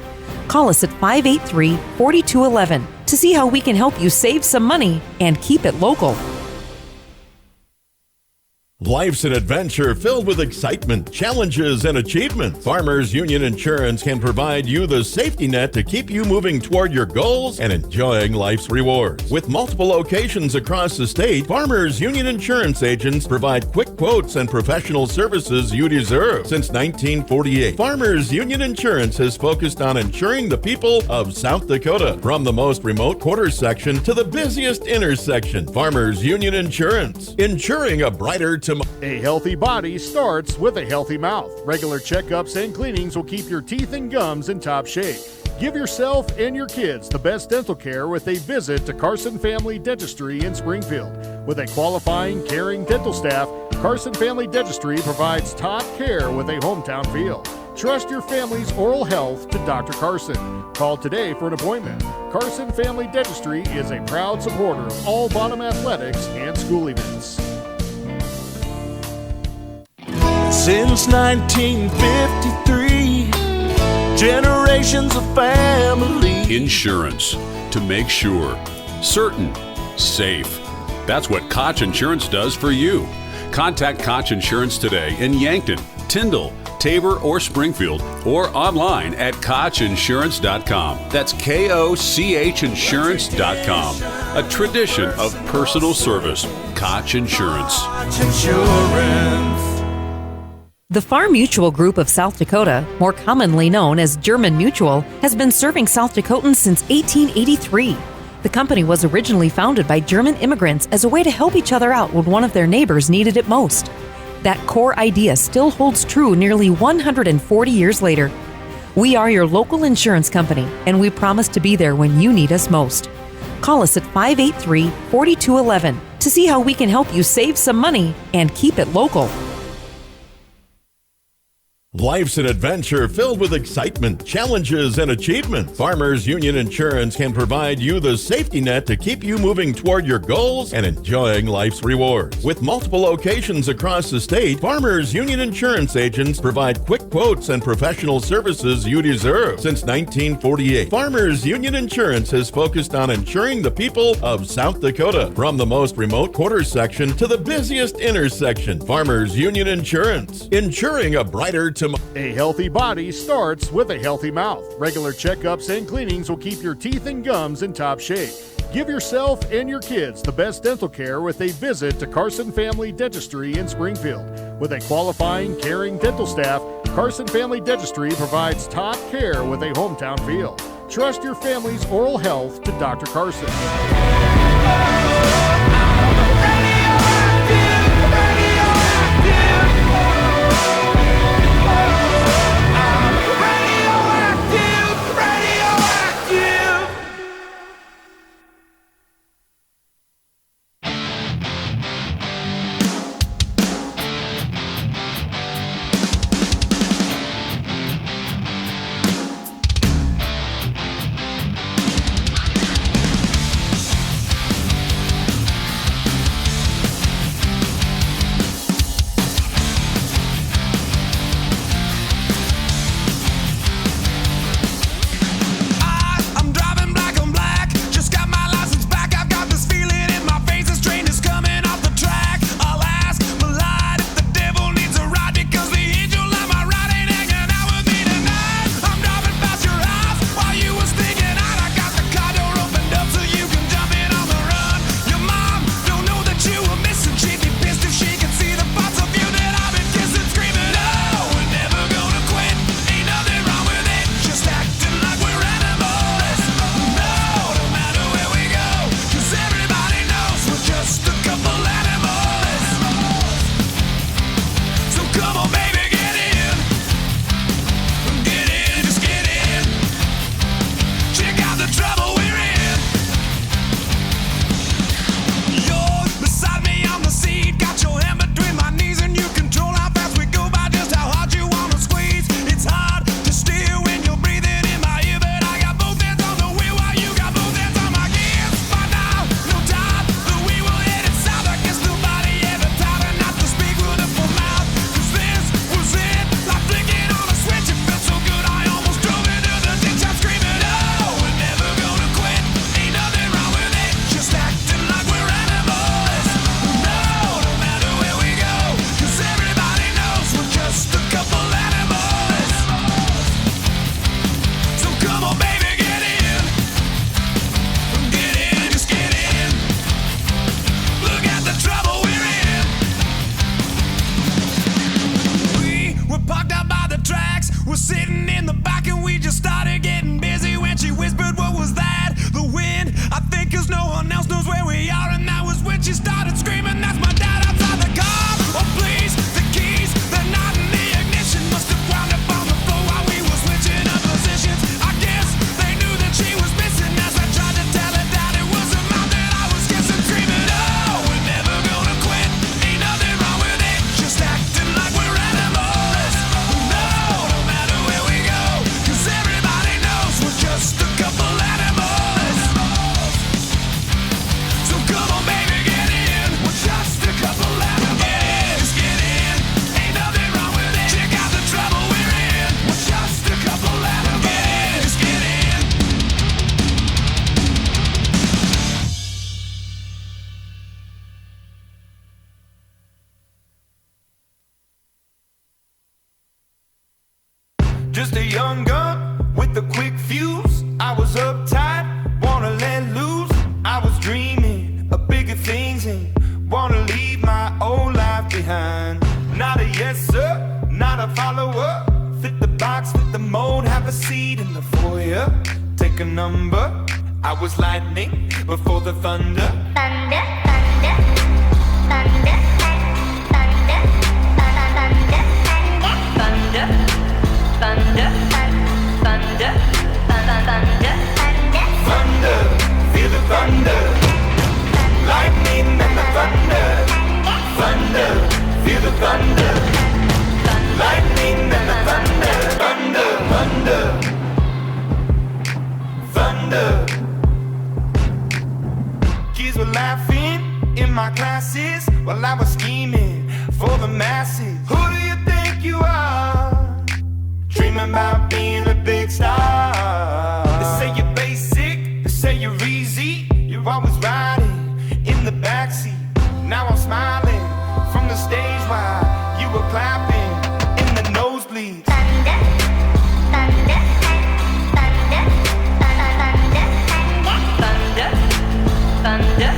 Call us at 583-4211 to see how we can help you save some money and keep it local. Life's an adventure filled with excitement, challenges, and achievement. Farmers Union Insurance can provide you the safety net to keep you moving toward your goals and enjoying life's rewards. With multiple locations across the state, Farmers Union Insurance agents provide quick quotes and professional services you deserve. Since 1948, Farmers Union Insurance has focused on insuring the people of South Dakota. From the most remote quarter section to the busiest intersection, Farmers Union Insurance. Insuring a brighter tomorrow. A healthy body starts with a healthy mouth. Regular checkups and cleanings will keep your teeth and gums in top shape. Give yourself and your kids the best dental care with a visit to Carson Family Dentistry in Springfield. With a qualifying, caring dental staff, Carson Family Dentistry provides top care with a hometown feel. Trust your family's oral health to Dr. Carson. Call today for an appointment. Carson Family Dentistry is a proud supporter of all Bonham athletics and school events. Since 1953, generations of family. Insurance. To make sure. Certain. Safe. That's what Koch Insurance does for you. Contact Koch Insurance today in Yankton, Tyndall, Tabor, or Springfield, or online at KochInsurance.com. That's KOCH Insurance.com. A tradition of personal service. Koch Insurance. The Farm Mutual Group of South Dakota, more commonly known as German Mutual, has been serving South Dakotans since 1883. The company was originally founded by German immigrants as a way to help each other out when one of their neighbors needed it most. That core idea still holds true nearly 140 years later. We are your local insurance company, and we promise to be there when you need us most. Call us at 583-4211 to see how we can help you save some money and keep it local. Life's an adventure filled with excitement, challenges, and achievement. Farmers Union Insurance can provide you the safety net to keep you moving toward your goals and enjoying life's rewards. With multiple locations across the state, Farmers Union Insurance agents provide quick quotes and professional services you deserve. Since 1948, Farmers Union Insurance has focused on insuring the people of South Dakota. From the most remote quarter section to the busiest intersection, Farmers Union Insurance. Insuring a brighter tomorrow. A healthy body starts with a healthy mouth. Regular checkups and cleanings will keep your teeth and gums in top shape. Give yourself and your kids the best dental care with a visit to Carson Family Dentistry in Springfield. With a qualifying, caring dental staff, Carson Family Dentistry provides top care with a hometown feel. Trust your family's oral health to Dr. Carson. young gun with a quick fuse. I was uptight, wanna let loose. I was dreaming of bigger things and wanna leave my old life behind. Not a yes sir, not a follower. Fit the box, fit the mold, have a seat in the foyer. Take a number. I was lightning before the thunder. Thunder, thunder, thunder, thunder, thunder, thunder, thunder, thunder, thunder, Thunder, feel the thunder. Lightning and the thunder. Thunder, feel the thunder. Lightning and the thunder. Thunder, thunder, thunder. Kids were laughing in my classes while I was scheming for the masses. Who do you think you are? Dreaming about being a big star. They say you're basic, they say you're easy. You're always riding in the backseat. Now I'm smiling from the stage while you were clapping in the nosebleeds. thunder, thunder, thunder, thunder, thunder,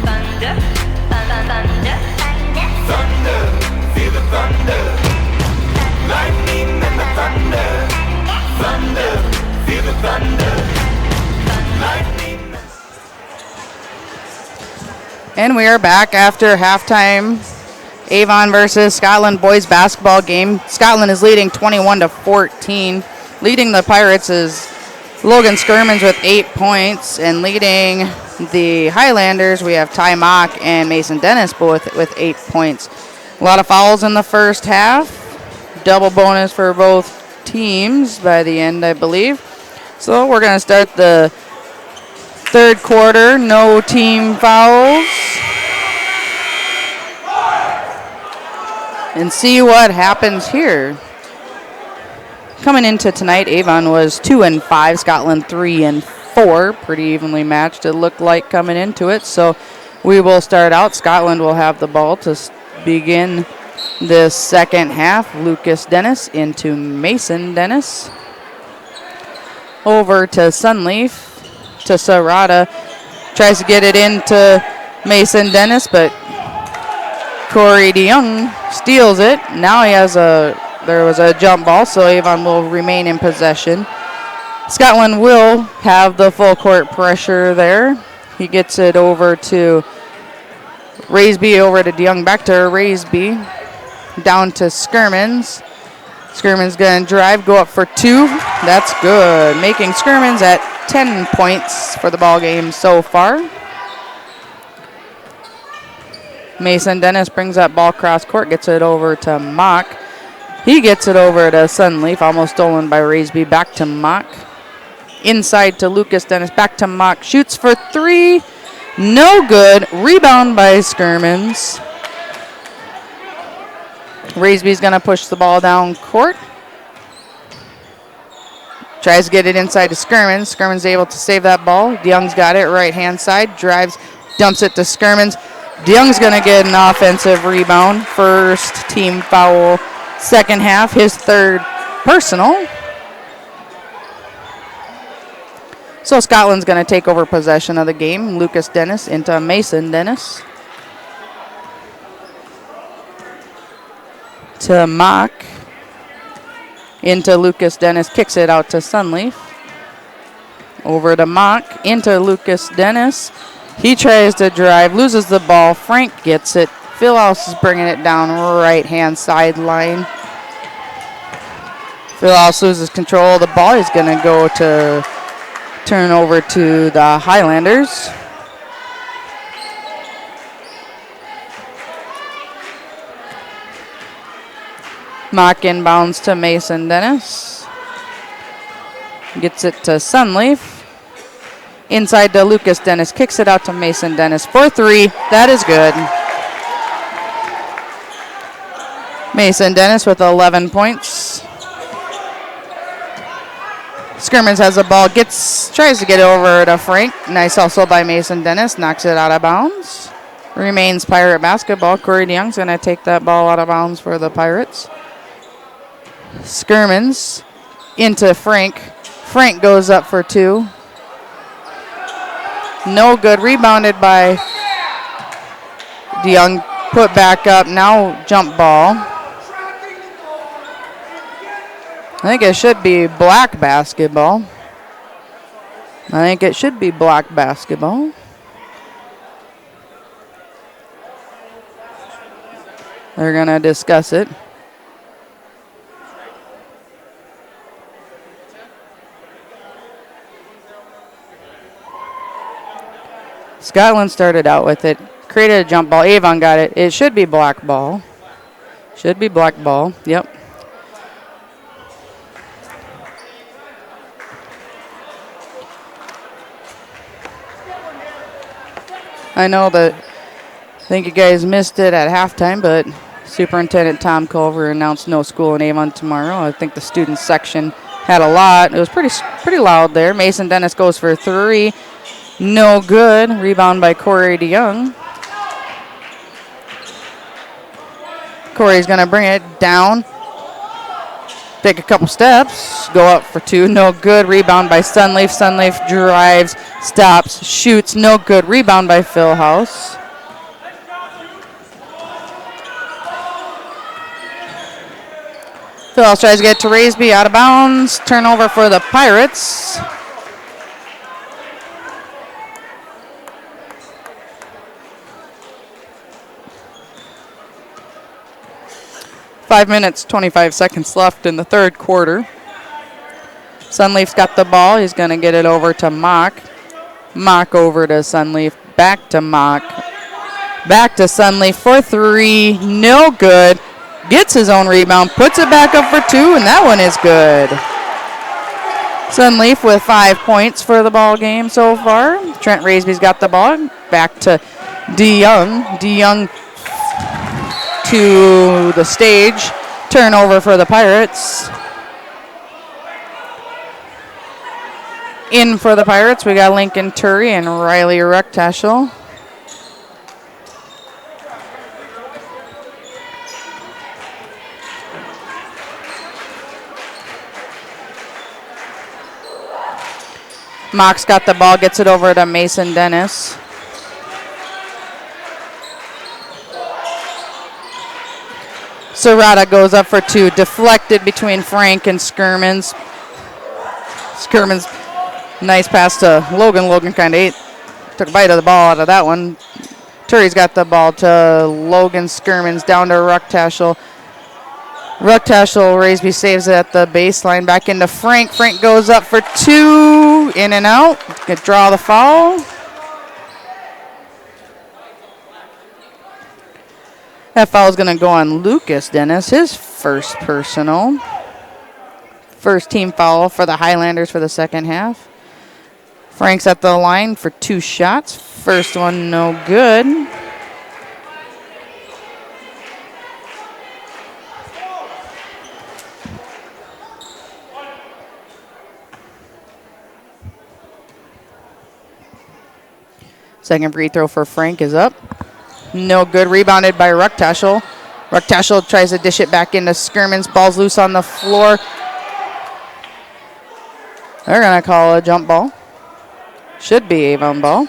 thunder, thunder, thunder, Thunder, feel the thunder. Lightning and the thunder. Thunder, feel the thunder. Lightning. And we are back after halftime. Avon versus Scotland boys basketball game. Scotland is leading 21-14. Leading the Pirates is Logan Skirmans with 8 points, and leading the Highlanders we have Ty Mock and Mason Dennis both with 8 points. A lot of fouls in the first half. Double bonus for both teams by the end, I believe. So we're going to start the third quarter. No team fouls. And see what happens here. Coming into tonight, Avon was 2-5, Scotland 3-4. Pretty evenly matched, it looked like coming into it. So we will start out. Scotland will have the ball to begin the second half. Lucas Dennis into Mason Dennis. Over to Sunleaf, to Sarada. Tries to get it into Mason Dennis, but Corey DeYoung steals it. Now there was a jump ball, so Avon will remain in possession. Scotland will have the full court pressure there. He gets it over to Raisby, over to DeYoung, back to Raisby. Down to Skirmans. Skirmans going to drive, go up for 2. That's good. Making Skirmans at 10 points for the ball game so far. Mason Dennis brings that ball cross court, gets it over to Mock. He gets it over to Sunleaf, almost stolen by Raisby. Back to Mock. Inside to Lucas Dennis, back to Mock. Shoots for 3. No good. Rebound by Skirmans. Raisby's going to push the ball down court. Tries to get it inside to Skirmans. Skirmans able to save that ball. DeYoung's got it right hand side. Drives, dumps it to Skirmans. DeYoung's going to get an offensive rebound. First team foul, second half, his third personal. So Scotland's going to take over possession of the game. Lucas Dennis into Mason Dennis. To Mock. Into Lucas Dennis. Kicks it out to Sunleaf. Over to Mock. Into Lucas Dennis. He tries to drive. Loses the ball. Frank gets it. Phil House is bringing it down right-hand sideline. Phil House loses control of the ball. He's going to go to turn over to the Highlanders. Mock inbounds to Mason Dennis. Gets it to Sunleaf. Inside to Lucas Dennis. Kicks it out to Mason Dennis for 3. That is good. Mason Dennis with 11 points. Skirmans has the ball. Tries to get it over to Frank. Nice hustle by Mason Dennis. Knocks it out of bounds. Remains Pirate basketball. Corey DeYoung's going to take that ball out of bounds for the Pirates. Skirmans into Frank. Frank goes up for 2. No good. Rebounded by DeYoung. Put back up. Now jump ball. I think it should be black basketball. They're going to discuss it. Scotland started out with it. Created a jump ball. Avon got it. It should be black ball. Yep. I know that I think you guys missed it at halftime, but Superintendent Tom Culver announced no school in Avon tomorrow. I think the student section had a lot. It was pretty loud there. Mason Dennis goes for 3. No good. Rebound by Corey DeYoung. Corey's going to bring it down. Take a couple steps. Go up for 2. No good. Rebound by Sunleaf. Sunleaf drives, stops, shoots. No good. Rebound by Phil House. Phil House tries to get to Raisby. Out of bounds. Turnover for the Pirates. Five minutes, 25 seconds left in the third quarter. Sunleaf's got the ball. He's going to get it over to Mock. Mock over to Sunleaf. Back to Mock. Back to Sunleaf for 3. No good. Gets his own rebound. Puts it back up for 2, and that one is good. Sunleaf with 5 points for the ball game so far. Trent Raisby's got the ball. Back to DeYoung. DeYoung to the stage. Turnover for the Pirates. In for the Pirates, we got Lincoln Turry and Riley Rucktaschel. Mock's got the ball, gets it over to Mason Dennis. Serrata goes up for 2, deflected between Frank and Skirmans. Skirmans, nice pass to Logan. Logan kind of took a bite of the ball out of that one. Turry's got the ball to Logan. Skirmans down to Rucktaschel. Rucktaschel, Raisby saves it at the baseline. Back into Frank. Frank goes up for 2, in and out. Gonna draw the foul. That foul is going to go on Lucas Dennis, his first personal. First team foul for the Highlanders for the second half. Frank's at the line for 2 shots. First one no good. Second free throw for Frank is up. No good. Rebounded by Rucktaschel. Rucktaschel tries to dish it back into Skirmans. Ball's loose on the floor. They're going to call a jump ball. Should be Avon ball.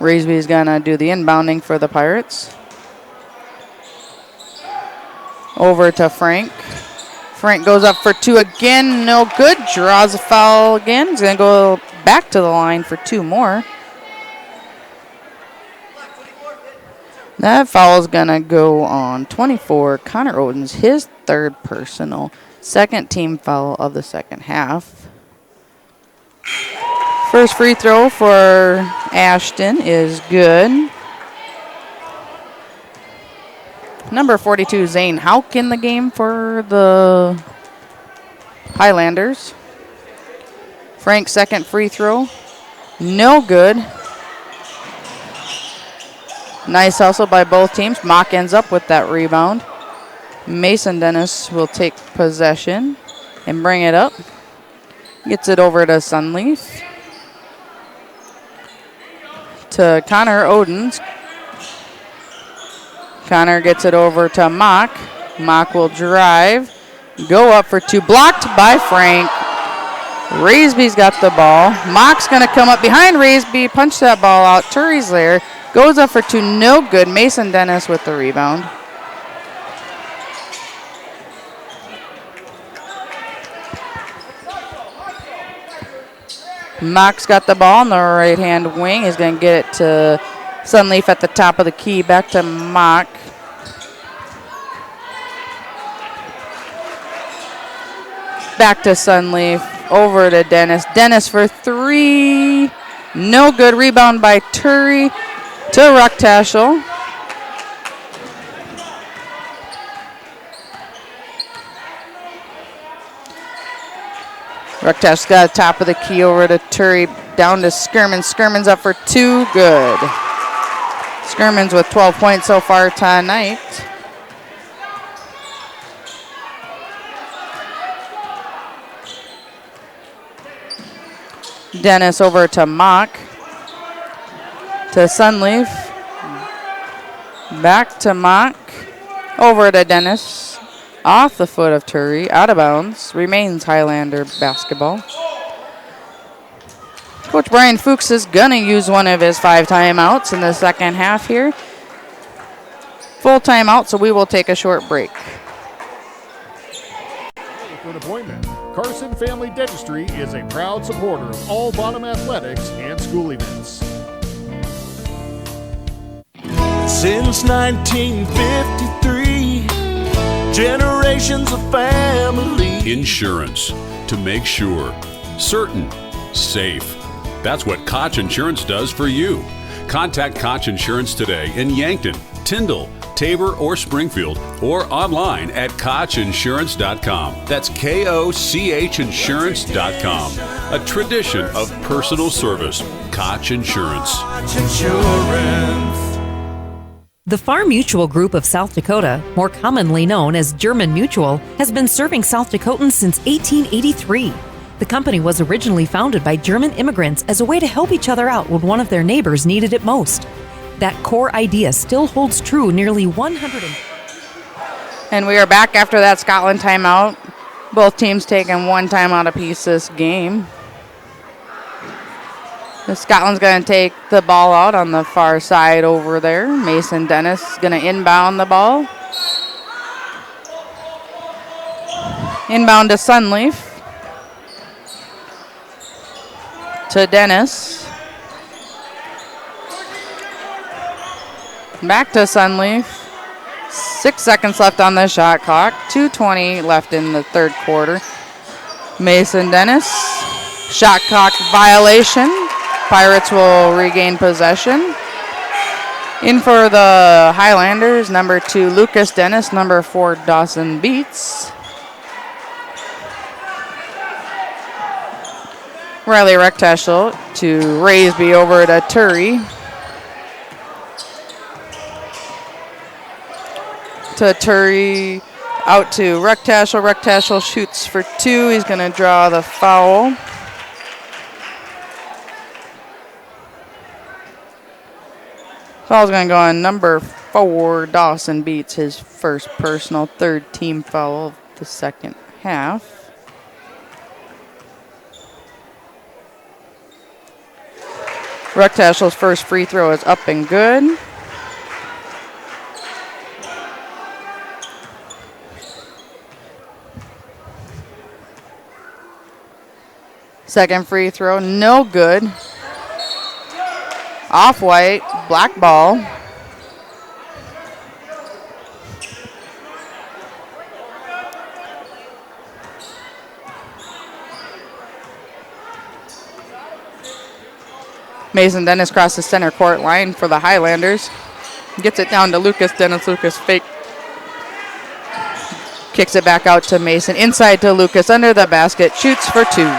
Raisby's going to do the inbounding for the Pirates. Over to Frank. Frank goes up for 2 again. No good. Draws a foul again. He's going to go back to the line for 2 more. That foul is going to go on 24. Connor Oden's his third personal. Second team foul of the second half. First free throw for Ashton is good. Number 42, Zane Hauk in the game for the Highlanders. Frank's second free throw. No good. Nice hustle by both teams. Mock ends up with that rebound. Mason Dennis will take possession and bring it up. Gets it over to Sunleaf. To Connor Odens. Connor gets it over to Mock. Mock will drive. Go up for two. Blocked by Frank. Raisby's got the ball. Mock's going to come up behind Raisby. Punch that ball out. Turi's there. Goes up for two. No good. Mason Dennis with the rebound. Mock's got the ball on the right-hand wing. He's going to get it to Sunleaf at the top of the key. Back to Mock. Back to Sunleaf. Over to Dennis. Dennis for three. No good. Rebound by Turi to Rucktaschel. Rucktaschel's got the top of the key over to Turi. Down to Skirman. Skirman's up for two. Good. Skirman's with 12 points so far tonight. Dennis over to Mock. To Sunleaf. Back to Mock. Over to Dennis. Off the foot of Turi. Out of bounds. Remains Highlander basketball. Coach Brian Fuchs is going to use one of his 5 timeouts in the second half here. Full timeout, so we will take a short break. For an appointment, Carson Family Dentistry is a proud supporter of all Bonham athletics and school events. Since 1953, generations of family. Insurance. To make sure. Certain. Safe. That's what Koch Insurance does for you. Contact Koch Insurance today in Yankton, Tyndall, Tabor, or Springfield, or online at KochInsurance.com. That's KOCH Insurance.com. A tradition of personal service. Koch Insurance. The Farm Mutual Group of South Dakota, more commonly known as German Mutual, has been serving South Dakotans since 1883. The company was originally founded by German immigrants as a way to help each other out when one of their neighbors needed it most. That core idea still holds true nearly 100. And we are back after that Scotland timeout. Both teams taking 1 timeout apiece this game. Scotland's going to take the ball out on the far side over there. Mason Dennis is going to inbound the ball. Inbound to Sunleaf. To Dennis. Back to Sunleaf. 6 seconds left on the shot clock. 2:20 left in the third quarter. Mason Dennis. Shot clock violation. Pirates will regain possession. In for the Highlanders, number 2, Lucas Dennis, number 4, Dawson Beats. Riley Rucktaschel to Raisby over to Turi. To Turi, out to Rucktaschel. Rucktaschel shoots for 2. He's going to draw the foul. Foul's going to go on number 4, Dawson Beats, his first personal, 3rd team foul of the second half. Rucktaschel's first free throw is up and good. Second free throw, no good. Off-white, black ball. Mason Dennis crosses center court line for the Highlanders. Gets it down to Lucas Dennis. Lucas fake. Kicks it back out to Mason. Inside to Lucas under the basket. Shoots for 2.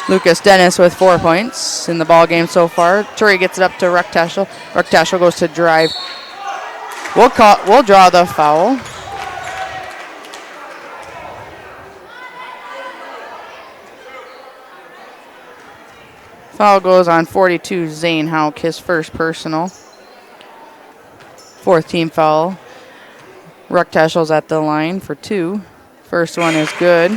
Lucas Dennis with 4 points in the ball game so far. Turi gets it up to Rucktaschel. Rucktaschel goes to drive. We'll draw the foul. Foul goes on 42, Zane Hauk, his first personal. Fourth team foul. Ruck Taschel's at the line for 2. First one is good.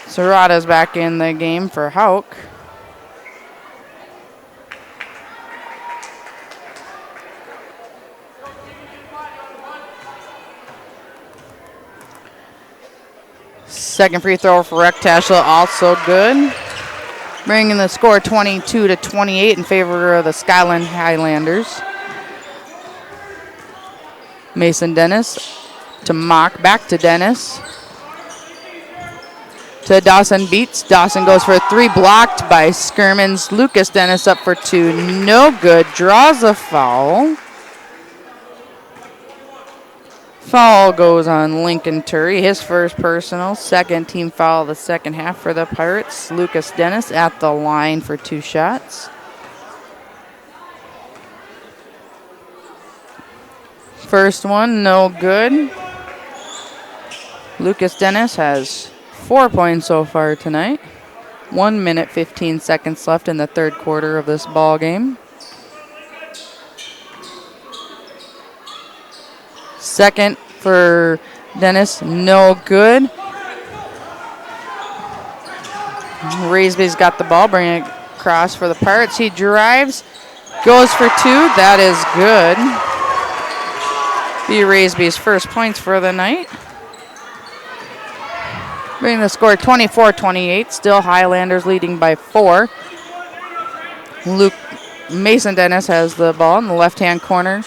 Serrata's back in the game for Hauk. Second free throw for Ruck Taschel, also good. Bringing the score 22-28 in favor of the Scotland Highlanders. Mason Dennis to Mock, back to Dennis. To Dawson Beats. Dawson goes for 3, blocked by Skirmans. Lucas Dennis up for 2, no good. Draws a foul. Foul goes on Lincoln Turry, his first personal. Second team foul of the second half for the Pirates. Lucas Dennis at the line for 2 shots. First one, no good. Lucas Dennis has 4 points so far tonight. 1 minute, 15 seconds left in the third quarter of this ball game. Second for Dennis, no good. Raisby's got the ball, bringing it across for the Pirates. He drives, goes for 2, that is good. Be Raisby's first points for the night. Bringing the score 24-28, still Highlanders leading by 4. Mason Dennis has the ball in the left-hand corner.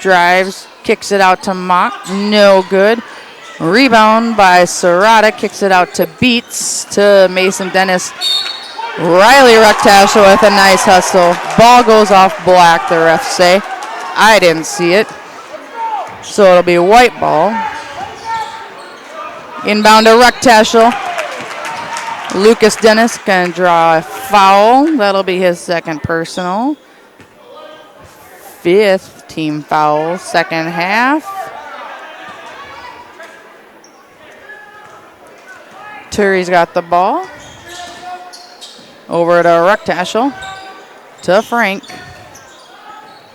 Drives, kicks it out to Mock, no good. Rebound by Serrata, kicks it out to Beats, to Mason Dennis. Riley Ruck Taschel with a nice hustle. Ball goes off black, the refs say. I didn't see it. So it'll be a white ball. Inbound to Ruck Taschel. Lucas Dennis can draw a foul. That'll be his second personal. 5th team foul, second half. Turry's got the ball. Over to Ruck Taschel. To Frank.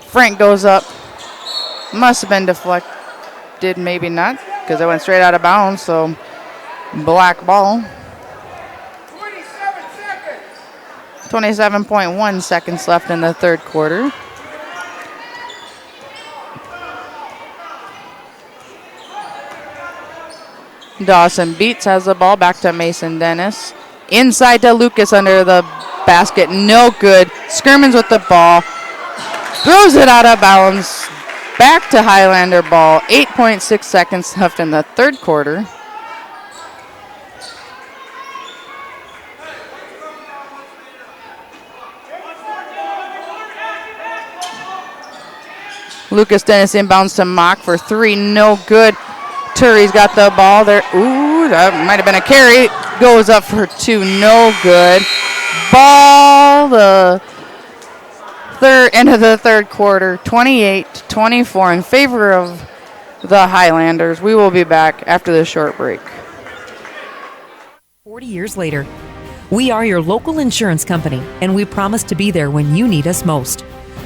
Frank goes up. Must have been deflected, maybe not, because it went straight out of bounds, so black ball. 27.1 seconds left in the third quarter. Dawson Beats has the ball, back to Mason Dennis. Inside to Lucas under the basket, no good. Skirmans with the ball. Throws it out of bounds. Back to Highlander ball. 8.6 seconds left in the third quarter. Lucas Dennis inbounds to Mock for 3, no good. Turry's got the ball there. Ooh, that might have been a carry. Goes up for 2, no good. Ball, the end of the third quarter, 28-24 in favor of the Highlanders. We will be back after this short break. 40 years later, we are your local insurance company, and we promise to be there when you need us most.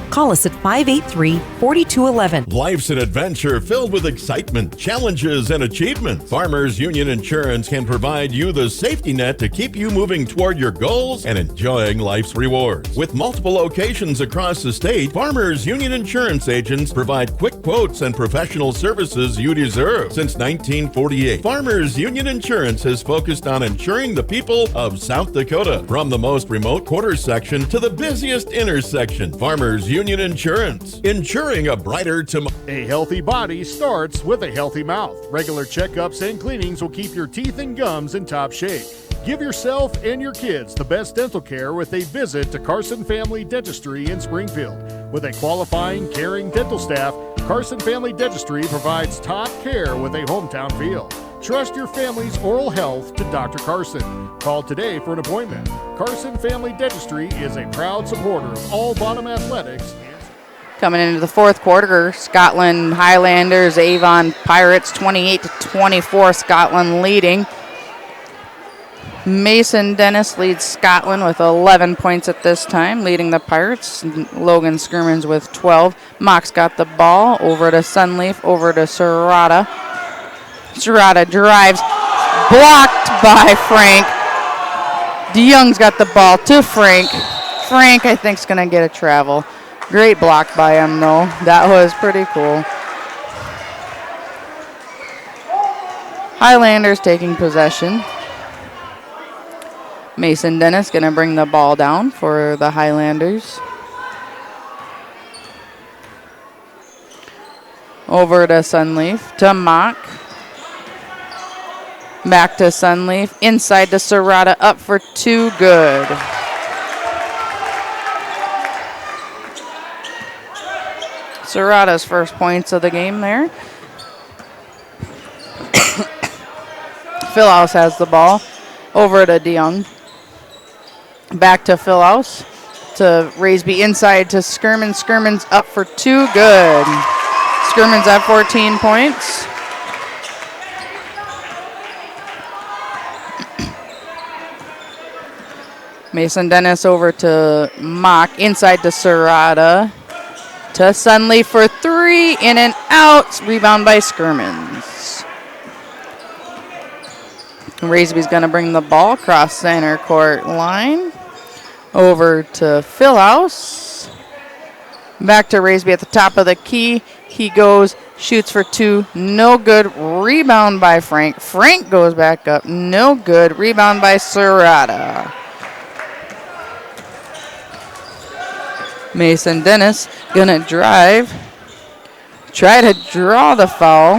Call us at 583-4211. Life's an adventure filled with excitement, challenges, and achievement. Farmers Union Insurance can provide you the safety net to keep you moving toward your goals and enjoying life's rewards. With multiple locations across the state, Farmers Union Insurance agents provide quick quotes and professional services you deserve. Since 1948, Farmers Union Insurance has focused on insuring the people of South Dakota. From the most remote quarter section to the busiest intersection, Farmers Union Insurance, insuring a brighter tomorrow. A healthy body starts with a healthy mouth. Regular checkups and cleanings will keep your teeth and gums in top shape. Give yourself and your kids the best dental care with a visit to Carson Family Dentistry in Springfield. With a qualifying, caring dental staff, Carson Family Dentistry provides top care with a hometown feel. Trust your family's oral health to Dr. Carson. Call today for an appointment. Carson Family Dentistry is a proud supporter of all Bottom athletics. Coming into the fourth quarter, Scotland Highlanders, Avon Pirates, 28-24, Scotland leading. Mason Dennis leads Scotland with 11 points at this time, leading the Pirates. Logan Skirmans with 12. Mock's got the ball over to Sunleaf, over to Serrata. Serrata drives, blocked by Frank. DeYoung's got the ball to Frank. Frank, I think, is going to get a travel. Great block by him, though. That was pretty cool. Highlanders taking possession. Mason Dennis going to bring the ball down for the Highlanders. Over to Sunleaf, to Mock. Back to Sunleaf, inside to Serrata, up for 2, good. Serrata's first points of the game there. Philhouse has the ball, over to DeYoung. Back to Philhouse, to Raisby, inside to Skirman. Skirman's up for 2, good. Skirman's at 14 points. Mason Dennis over to Mock, inside to Serrata, to Sunleaf for 3, in and out, rebound by Skirmans. Raisby's going to bring the ball across center court line, over to Philhouse, back to Raisby at the top of the key. He goes, shoots for 2, no good, rebound by Frank. Frank goes back up, no good, rebound by Serrata. Mason Dennis gonna drive, try to draw the foul.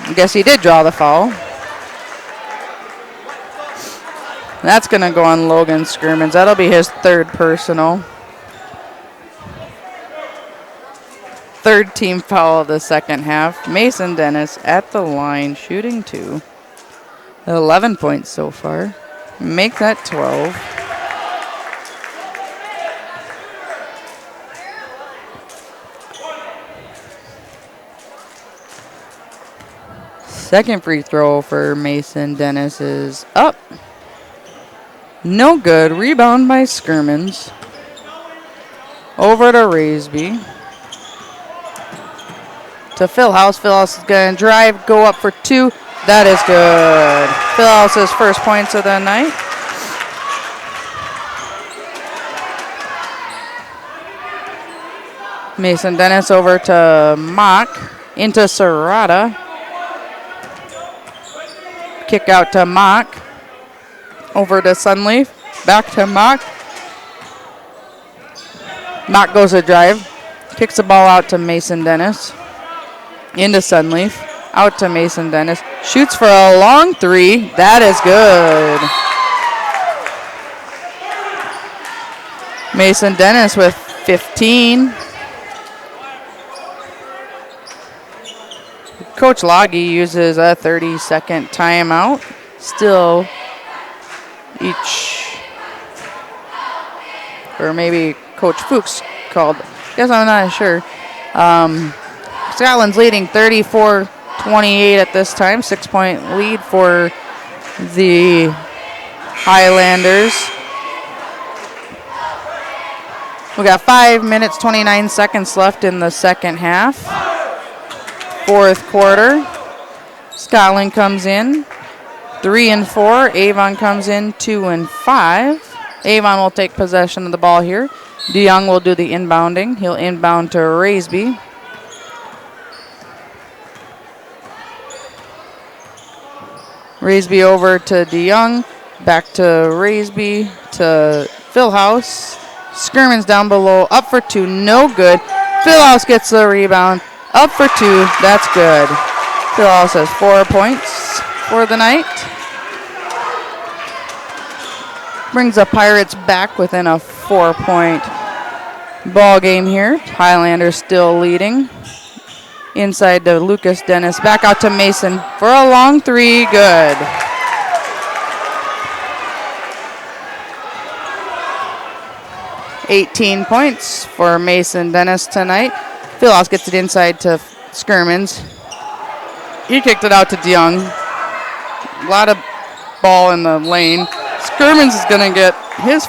I guess he did draw the foul. That's gonna go on Logan Skirmans. That'll be his 3rd personal. 3rd team foul of the second half. Mason Dennis at the line, shooting 2. 11 points so far. Make that 12. Second free throw for Mason Dennis is up. No good. Rebound by Skirmans. Over to Raisby. To Philhouse. Philhouse is going to drive, go up for 2. That is good. Philhouse's first points of the night. Mason Dennis over to Mock. Into Serrata. Kick out to Mock. Over to Sunleaf. Back to Mock. Mock goes to drive. Kicks the ball out to Mason Dennis. Into Sunleaf. Out to Mason Dennis. Shoots for a long 3. That is good. Mason Dennis with 15. Coach Loggy uses a 30-second timeout. Still each, or maybe Coach Fuchs called. Guess I'm not sure. Scotland's leading 34-28 at this time. 6-point lead for the Highlanders. We got 5 minutes, 29 seconds left in the second half. 4th quarter. Scotland comes in 3 and 4. Avon comes in 2 and 5. Avon will take possession of the ball here. DeYoung will do the inbounding. He'll inbound to Raisby. Raisby over to DeYoung. Back to Raisby to Philhouse. Skirman's down below. Up for 2. No good. Philhouse gets the rebound. Up for 2. That's good. Philhouse has 4 points for the night. Brings the Pirates back within a 4-point ball game here. Highlanders still leading. Inside to Lucas Dennis. Back out to Mason for a long 3. Good. $18 points for Mason Dennis tonight. Philhouse gets it inside to Skirmans. He kicked it out to DeYoung. A lot of ball in the lane. Skirmins is going to get his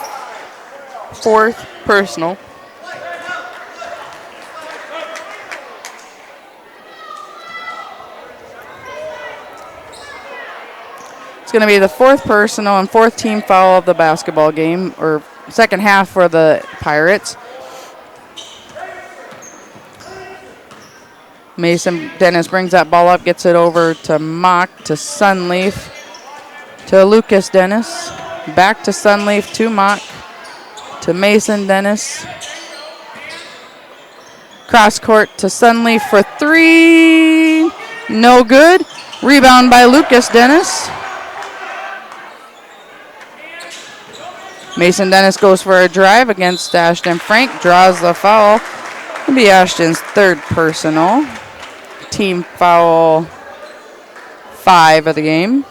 4th personal. It's going to be the 4th personal and 4th team foul of the basketball game, or second half for the Pirates. Mason Dennis brings that ball up, gets it over to Mock, to Sunleaf, to Lucas Dennis, back to Sunleaf, to Mock, to Mason Dennis. Cross court to Sunleaf for 3. No good. Rebound by Lucas Dennis. Mason Dennis goes for a drive against Ashton Frank, draws the foul. It'll be Ashton's 3rd personal. Team foul 5 of the game.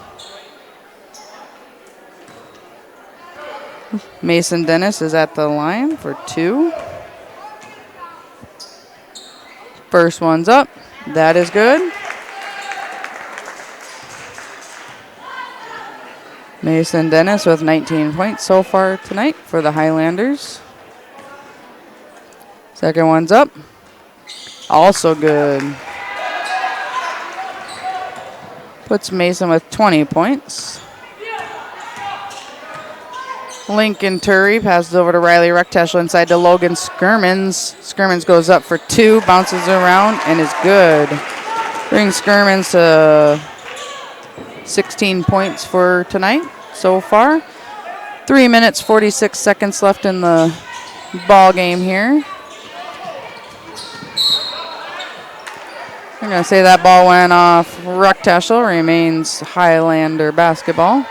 Mason Dennis is at the line for 2. First one's up. That is good. Mason Dennis with 19 points so far tonight for the Highlanders. Second one's up. Also good. Puts Mason with 20 points. Lincoln Turry passes over to Riley Rechteschel inside to Logan Skirmins. Skirmins goes up for 2, bounces around, and is good. Brings Skirmins to 16 points for tonight so far. 3 minutes, 46 seconds left in the ball game here. I'm going to say that ball went off Rechteschel, remains Highlander basketball.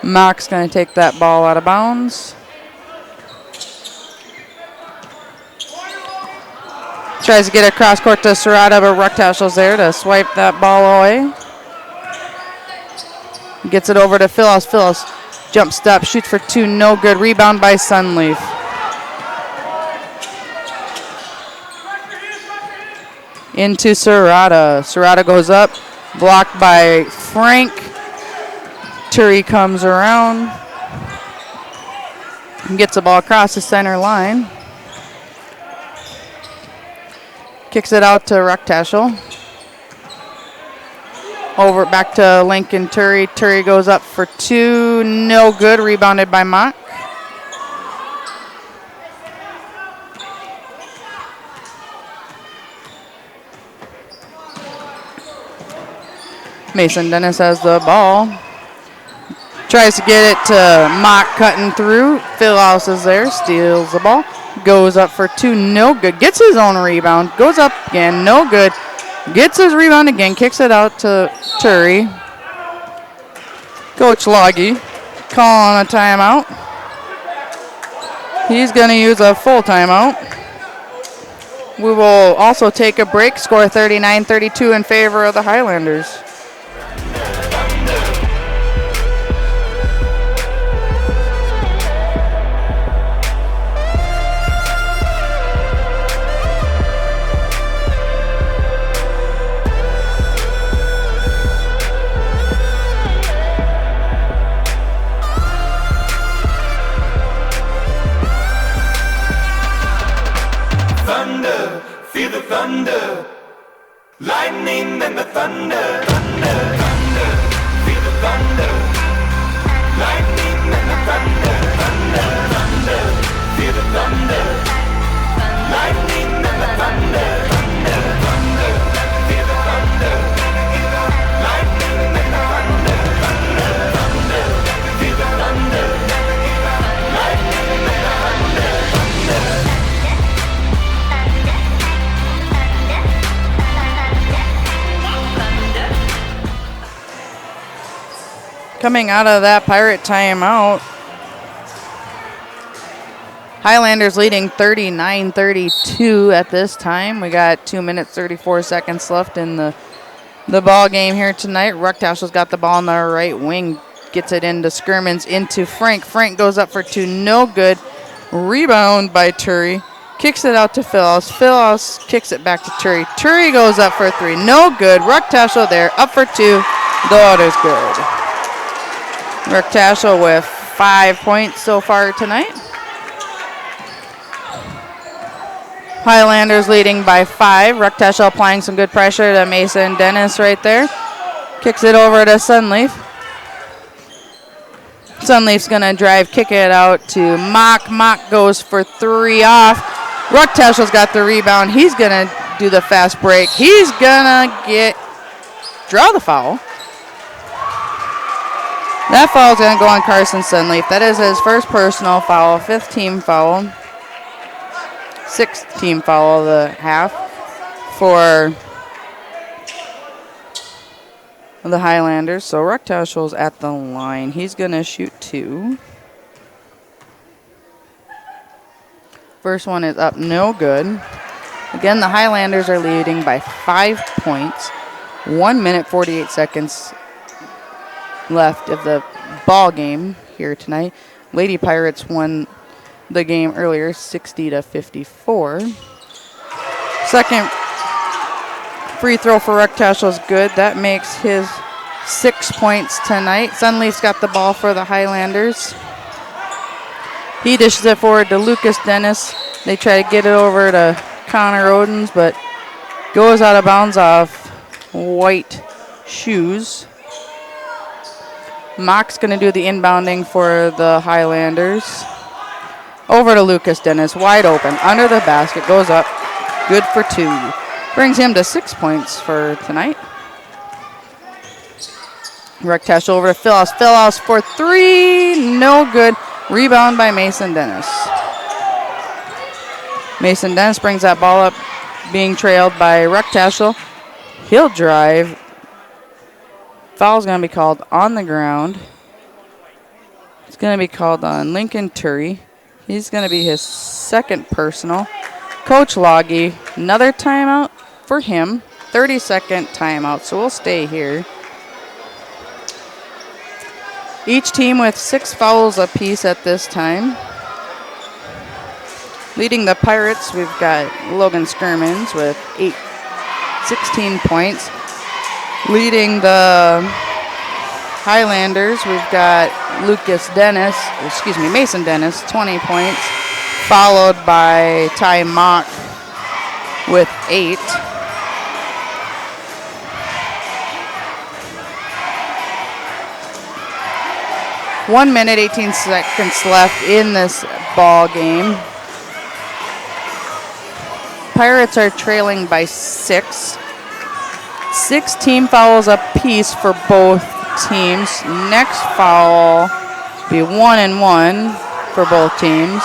Mock's going to take that ball out of bounds. Tries to get it cross court to Serrata, but Rechteschel's there to swipe that ball away. Gets it over to Phillips. Phillips jump step, shoots for 2, no good. Rebound by Sunleaf. Into Serrata. Serrata goes up, blocked by Frank. Turry comes around and gets the ball across the center line. Kicks it out to Rechteschel. Over back to Lincoln Turry. Turry goes up for 2, no good. Rebounded by Mock. Mason Dennis has the ball. Tries to get it to Mock, cutting through. Phil House is there, steals the ball. Goes up for 2, no good. Gets his own rebound. Goes up again, no good. Gets his rebound again, kicks it out to Turry. Coach Loggy calling a timeout. He's going to use a full timeout. We will also take a break. Score 39-32 in favor of the Highlanders. Feel the thunder, lightning and the thunder, thunder, thunder. Feel the thunder, lightning and the thunder, thunder, thunder. Feel the thunder, lightning and the thunder, thunder, thunder. Feel the thunder, lightning and the thunder, thunder, thunder. Feel the thunder, lightning and the thunder, thunder. Coming out of that Pirate timeout, Highlanders leading 39-32 at this time. We got 2 minutes, 34 seconds left in the ball game here tonight. Rechteschel's got the ball on the right wing, gets it into Skirmins, into Frank. Frank goes up for 2, no good. Rebound by Turry. Kicks it out to Philhouse. Philhouse kicks it back to Turry. Turry goes up for 3, no good. Rechteschel there, up for 2. The order's good. Rick Taschel with 5 points so far tonight. Highlanders leading by 5. Rick Taschel applying some good pressure to Mason Dennis right there. Kicks it over to Sunleaf. Sunleaf's going to drive, kick it out to Mock. Mock goes for 3 off. Rick Taschel's got the rebound. He's going to do the fast break. He's going to draw the foul. That foul's going to go on Carson Sunleaf. That is his first personal foul, 5th team foul. 6th team foul of the half for the Highlanders. So Rick Taschel's at the line. He's going to shoot 2. First one is up, no good. Again, the Highlanders are leading by 5 points. 1 minute, 48 seconds left of the ball game here tonight. Lady Pirates won the game earlier, 60-54. Second free throw for Rick Taschel is good. That makes his 6 points tonight. Sunleaf's got the ball for the Highlanders. He dishes it forward to Lucas Dennis. They try to get it over to Connor Odens, but goes out of bounds off white shoes. Mock's going to do the inbounding for the Highlanders. Over to Lucas Dennis, wide open, under the basket, goes up, good for 2. Brings him to 6 points for tonight. Rick Taschel over to Philhouse. Philhouse for 3, no good. Rebound by Mason Dennis. Mason Dennis brings that ball up, being trailed by Rick Taschel. He'll drive. Foul's going to be called on the ground. It's going to be called on Lincoln Turry. He's going to be his 2nd personal. Coach Loggy, another timeout for him. 30-second timeout, so we'll stay here. Each team with 6 fouls apiece at this time. Leading the Pirates, we've got Logan Skirmans with 16 points. Leading the Highlanders, we've got Mason Dennis, 20 points, followed by Ty Mock with 8. One minute, 18 seconds left in this ball game. Pirates are trailing by 6. 6 team fouls apiece for both teams. Next foul be 1 and 1 for both teams.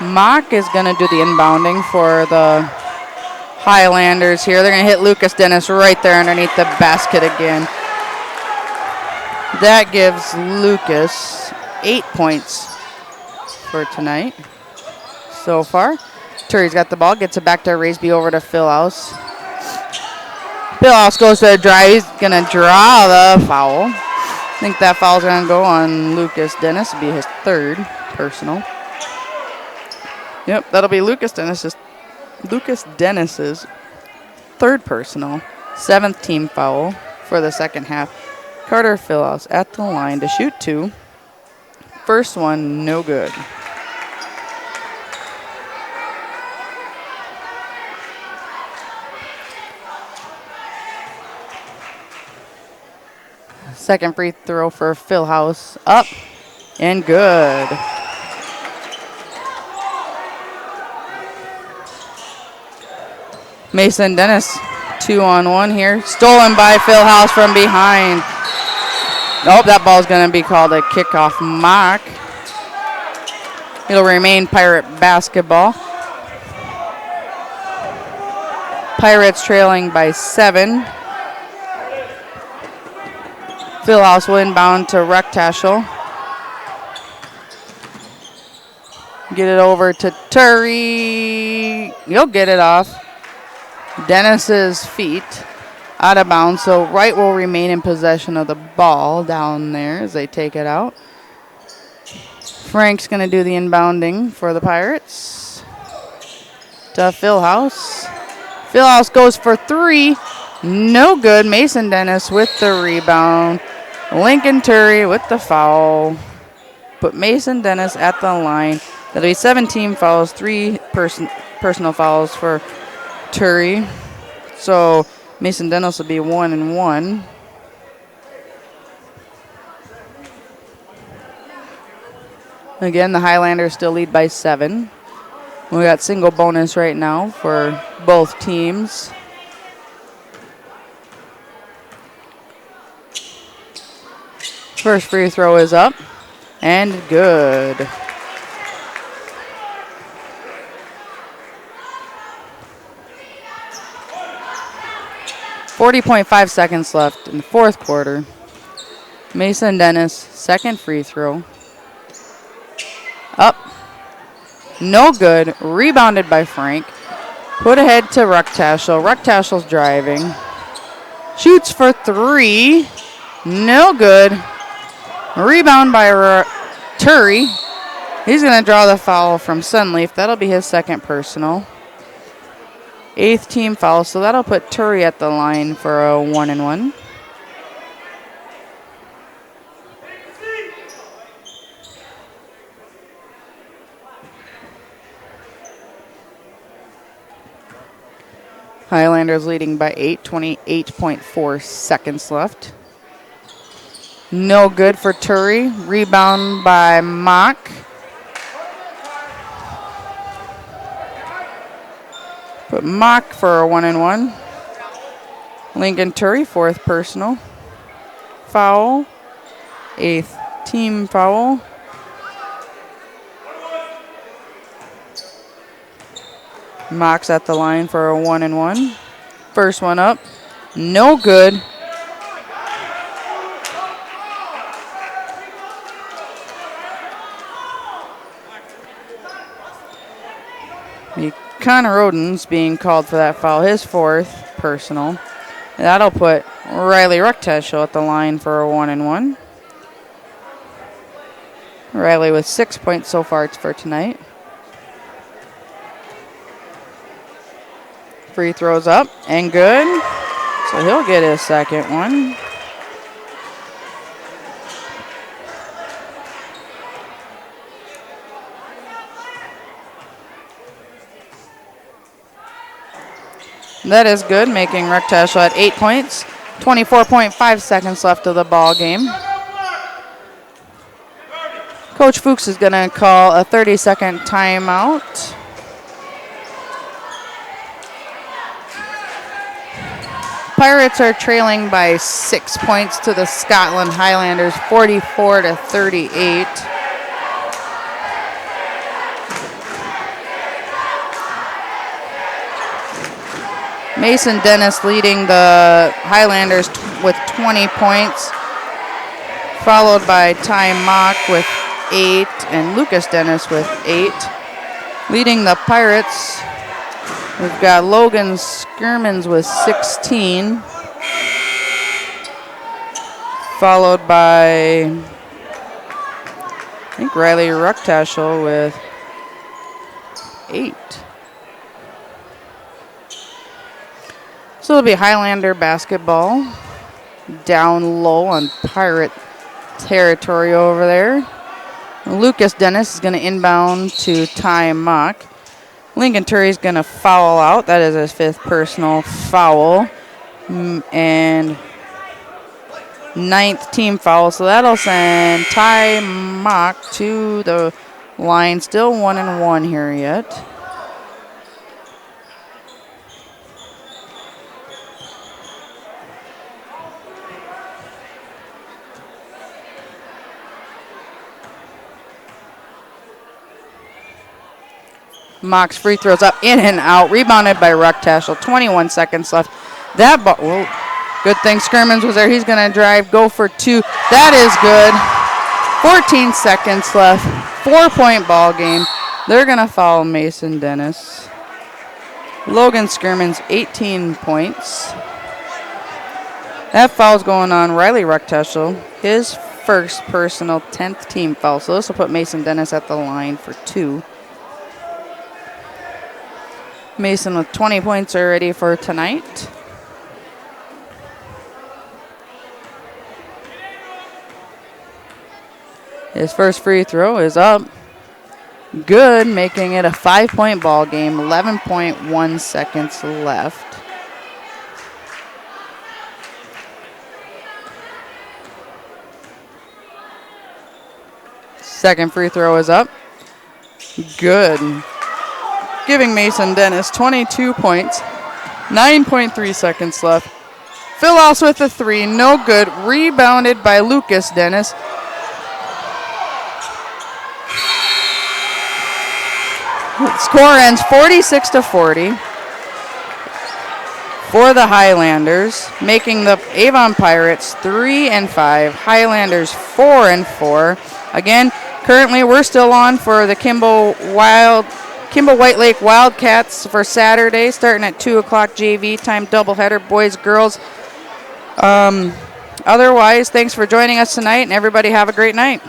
Mock is going to do the inbounding for the Highlanders here. They're going to hit Lucas Dennis right there underneath the basket again. That gives Lucas 8 points for tonight so far. Turry's got the ball, gets it back to Raisby over to Philhouse. Philhouse goes to a drive. He's going to draw the foul. I think that foul's going to go on Lucas Dennis. It'll be his 3rd personal. Yep, that'll be Lucas Dennis's 3rd personal. 7th team foul for the second half. Carter Philhouse at the line to shoot 2. First one, no good. Second free throw for Philhouse, up and good. Mason Dennis, 2-on-1 here. Stolen by Philhouse from behind. Nope, that ball's going to be called a kickoff mock. It'll remain Pirate basketball. Pirates trailing by 7. Philhouse will inbound to Rick Taschel. Get it over to Turry. He'll get it off Dennis's feet. Out of bounds, so Wright will remain in possession of the ball down there as they take it out. Frank's going to do the inbounding for the Pirates. To Philhouse. Philhouse goes for 3. No good. Mason Dennis with the rebound. Lincoln Turry with the foul. Put Mason Dennis at the line. That'll be 17 fouls, 3 personal fouls for Turry. So Mason Dennis will be 1-1. Again, the Highlanders still lead by 7. We got single bonus right now for both teams. First free throw is up and good. .5 seconds left in the fourth quarter. Mason Dennis, second free throw. Up. No good. Rebounded by Frank. Put ahead to Rucktaschel. Rucktaschel's driving. Shoots for 3. No good. Rebound by Turry. He's going to draw the foul from Sunleaf. That'll be his second personal. 8th team foul, so that'll put Turry at the line for a 1-1. Highlanders leading by 8, 28.4 seconds left. No good for Turry. Rebound by Mock. Put Mock for a 1-1. Lincoln Turry, 4th personal. Foul. 8th team foul. Mock's at the line for a 1-1. First one up. No good. Connor Roden's being called for that foul, his 4th personal. That'll put Riley Rucktaschel at the line for a 1-1. Riley with 6 points so far for tonight. Free throws up and good. So he'll get his second one. That is good, making Rucktaschel at 8 points. 24.5 seconds left of the ball game. Coach Fuchs is going to call a 30-second timeout. Pirates are trailing by 6 points to the Scotland Highlanders, 44-38. Mason Dennis leading the Highlanders with 20 points, followed by Ty Mock with 8 and Lucas Dennis with 8. Leading the Pirates, we've got Logan Skirmans with 16, followed by, I think, Riley Rucktaschel with 8. So it'll be Highlander basketball down low on Pirate territory over there. Lucas Dennis is going to inbound to Ty Mock. Lincoln Turry is going to foul out. That is his 5th personal foul. And 9th team foul. So that'll send Ty Mock to the line. Still 1-1 here yet. Mock's free throws up, in and out. Rebounded by Rucktaschel. 21 seconds left. That ball, well, good thing Skirmans was there. He's going to drive, go for 2. That is good. 14 seconds left. 4-point ball game. They're going to foul Mason Dennis. Logan Skirmans, 18 points. That foul's going on Riley Rucktaschel. His first personal 10th team foul. So this will put Mason Dennis at the line for 2. Mason with 20 points already for tonight. His first free throw is up. Good, making it a 5-point ball game. 11.1 seconds left. Second free throw is up. Good. Giving Mason Dennis 22 points. 9.3 seconds left. Phil House with a 3. No good. Rebounded by Lucas Dennis. Score ends 46-40 for the Highlanders, making the Avon Pirates 3-5, Highlanders 4-4. Again, currently we're still on for the Kimball White Lake Wildcats for Saturday, starting at 2 o'clock JV time doubleheader, boys, girls. Otherwise, thanks for joining us tonight, and everybody have a great night.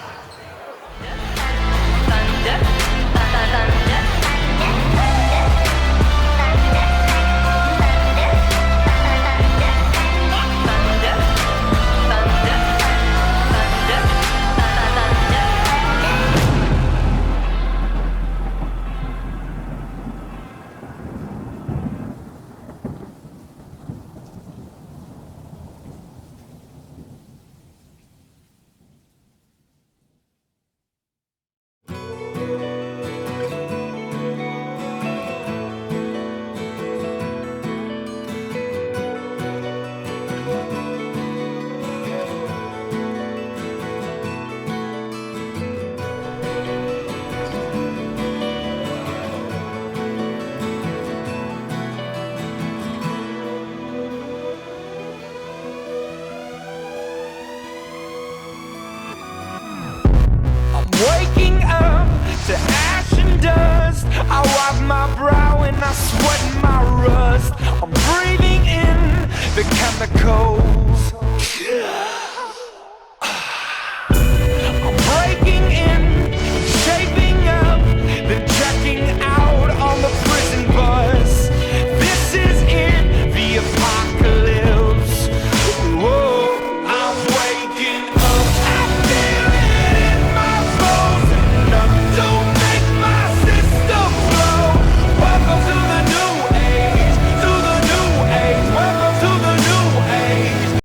Waking up to ash and dust, I wipe my brow and I sweat my rust. I'm breathing in the chemicals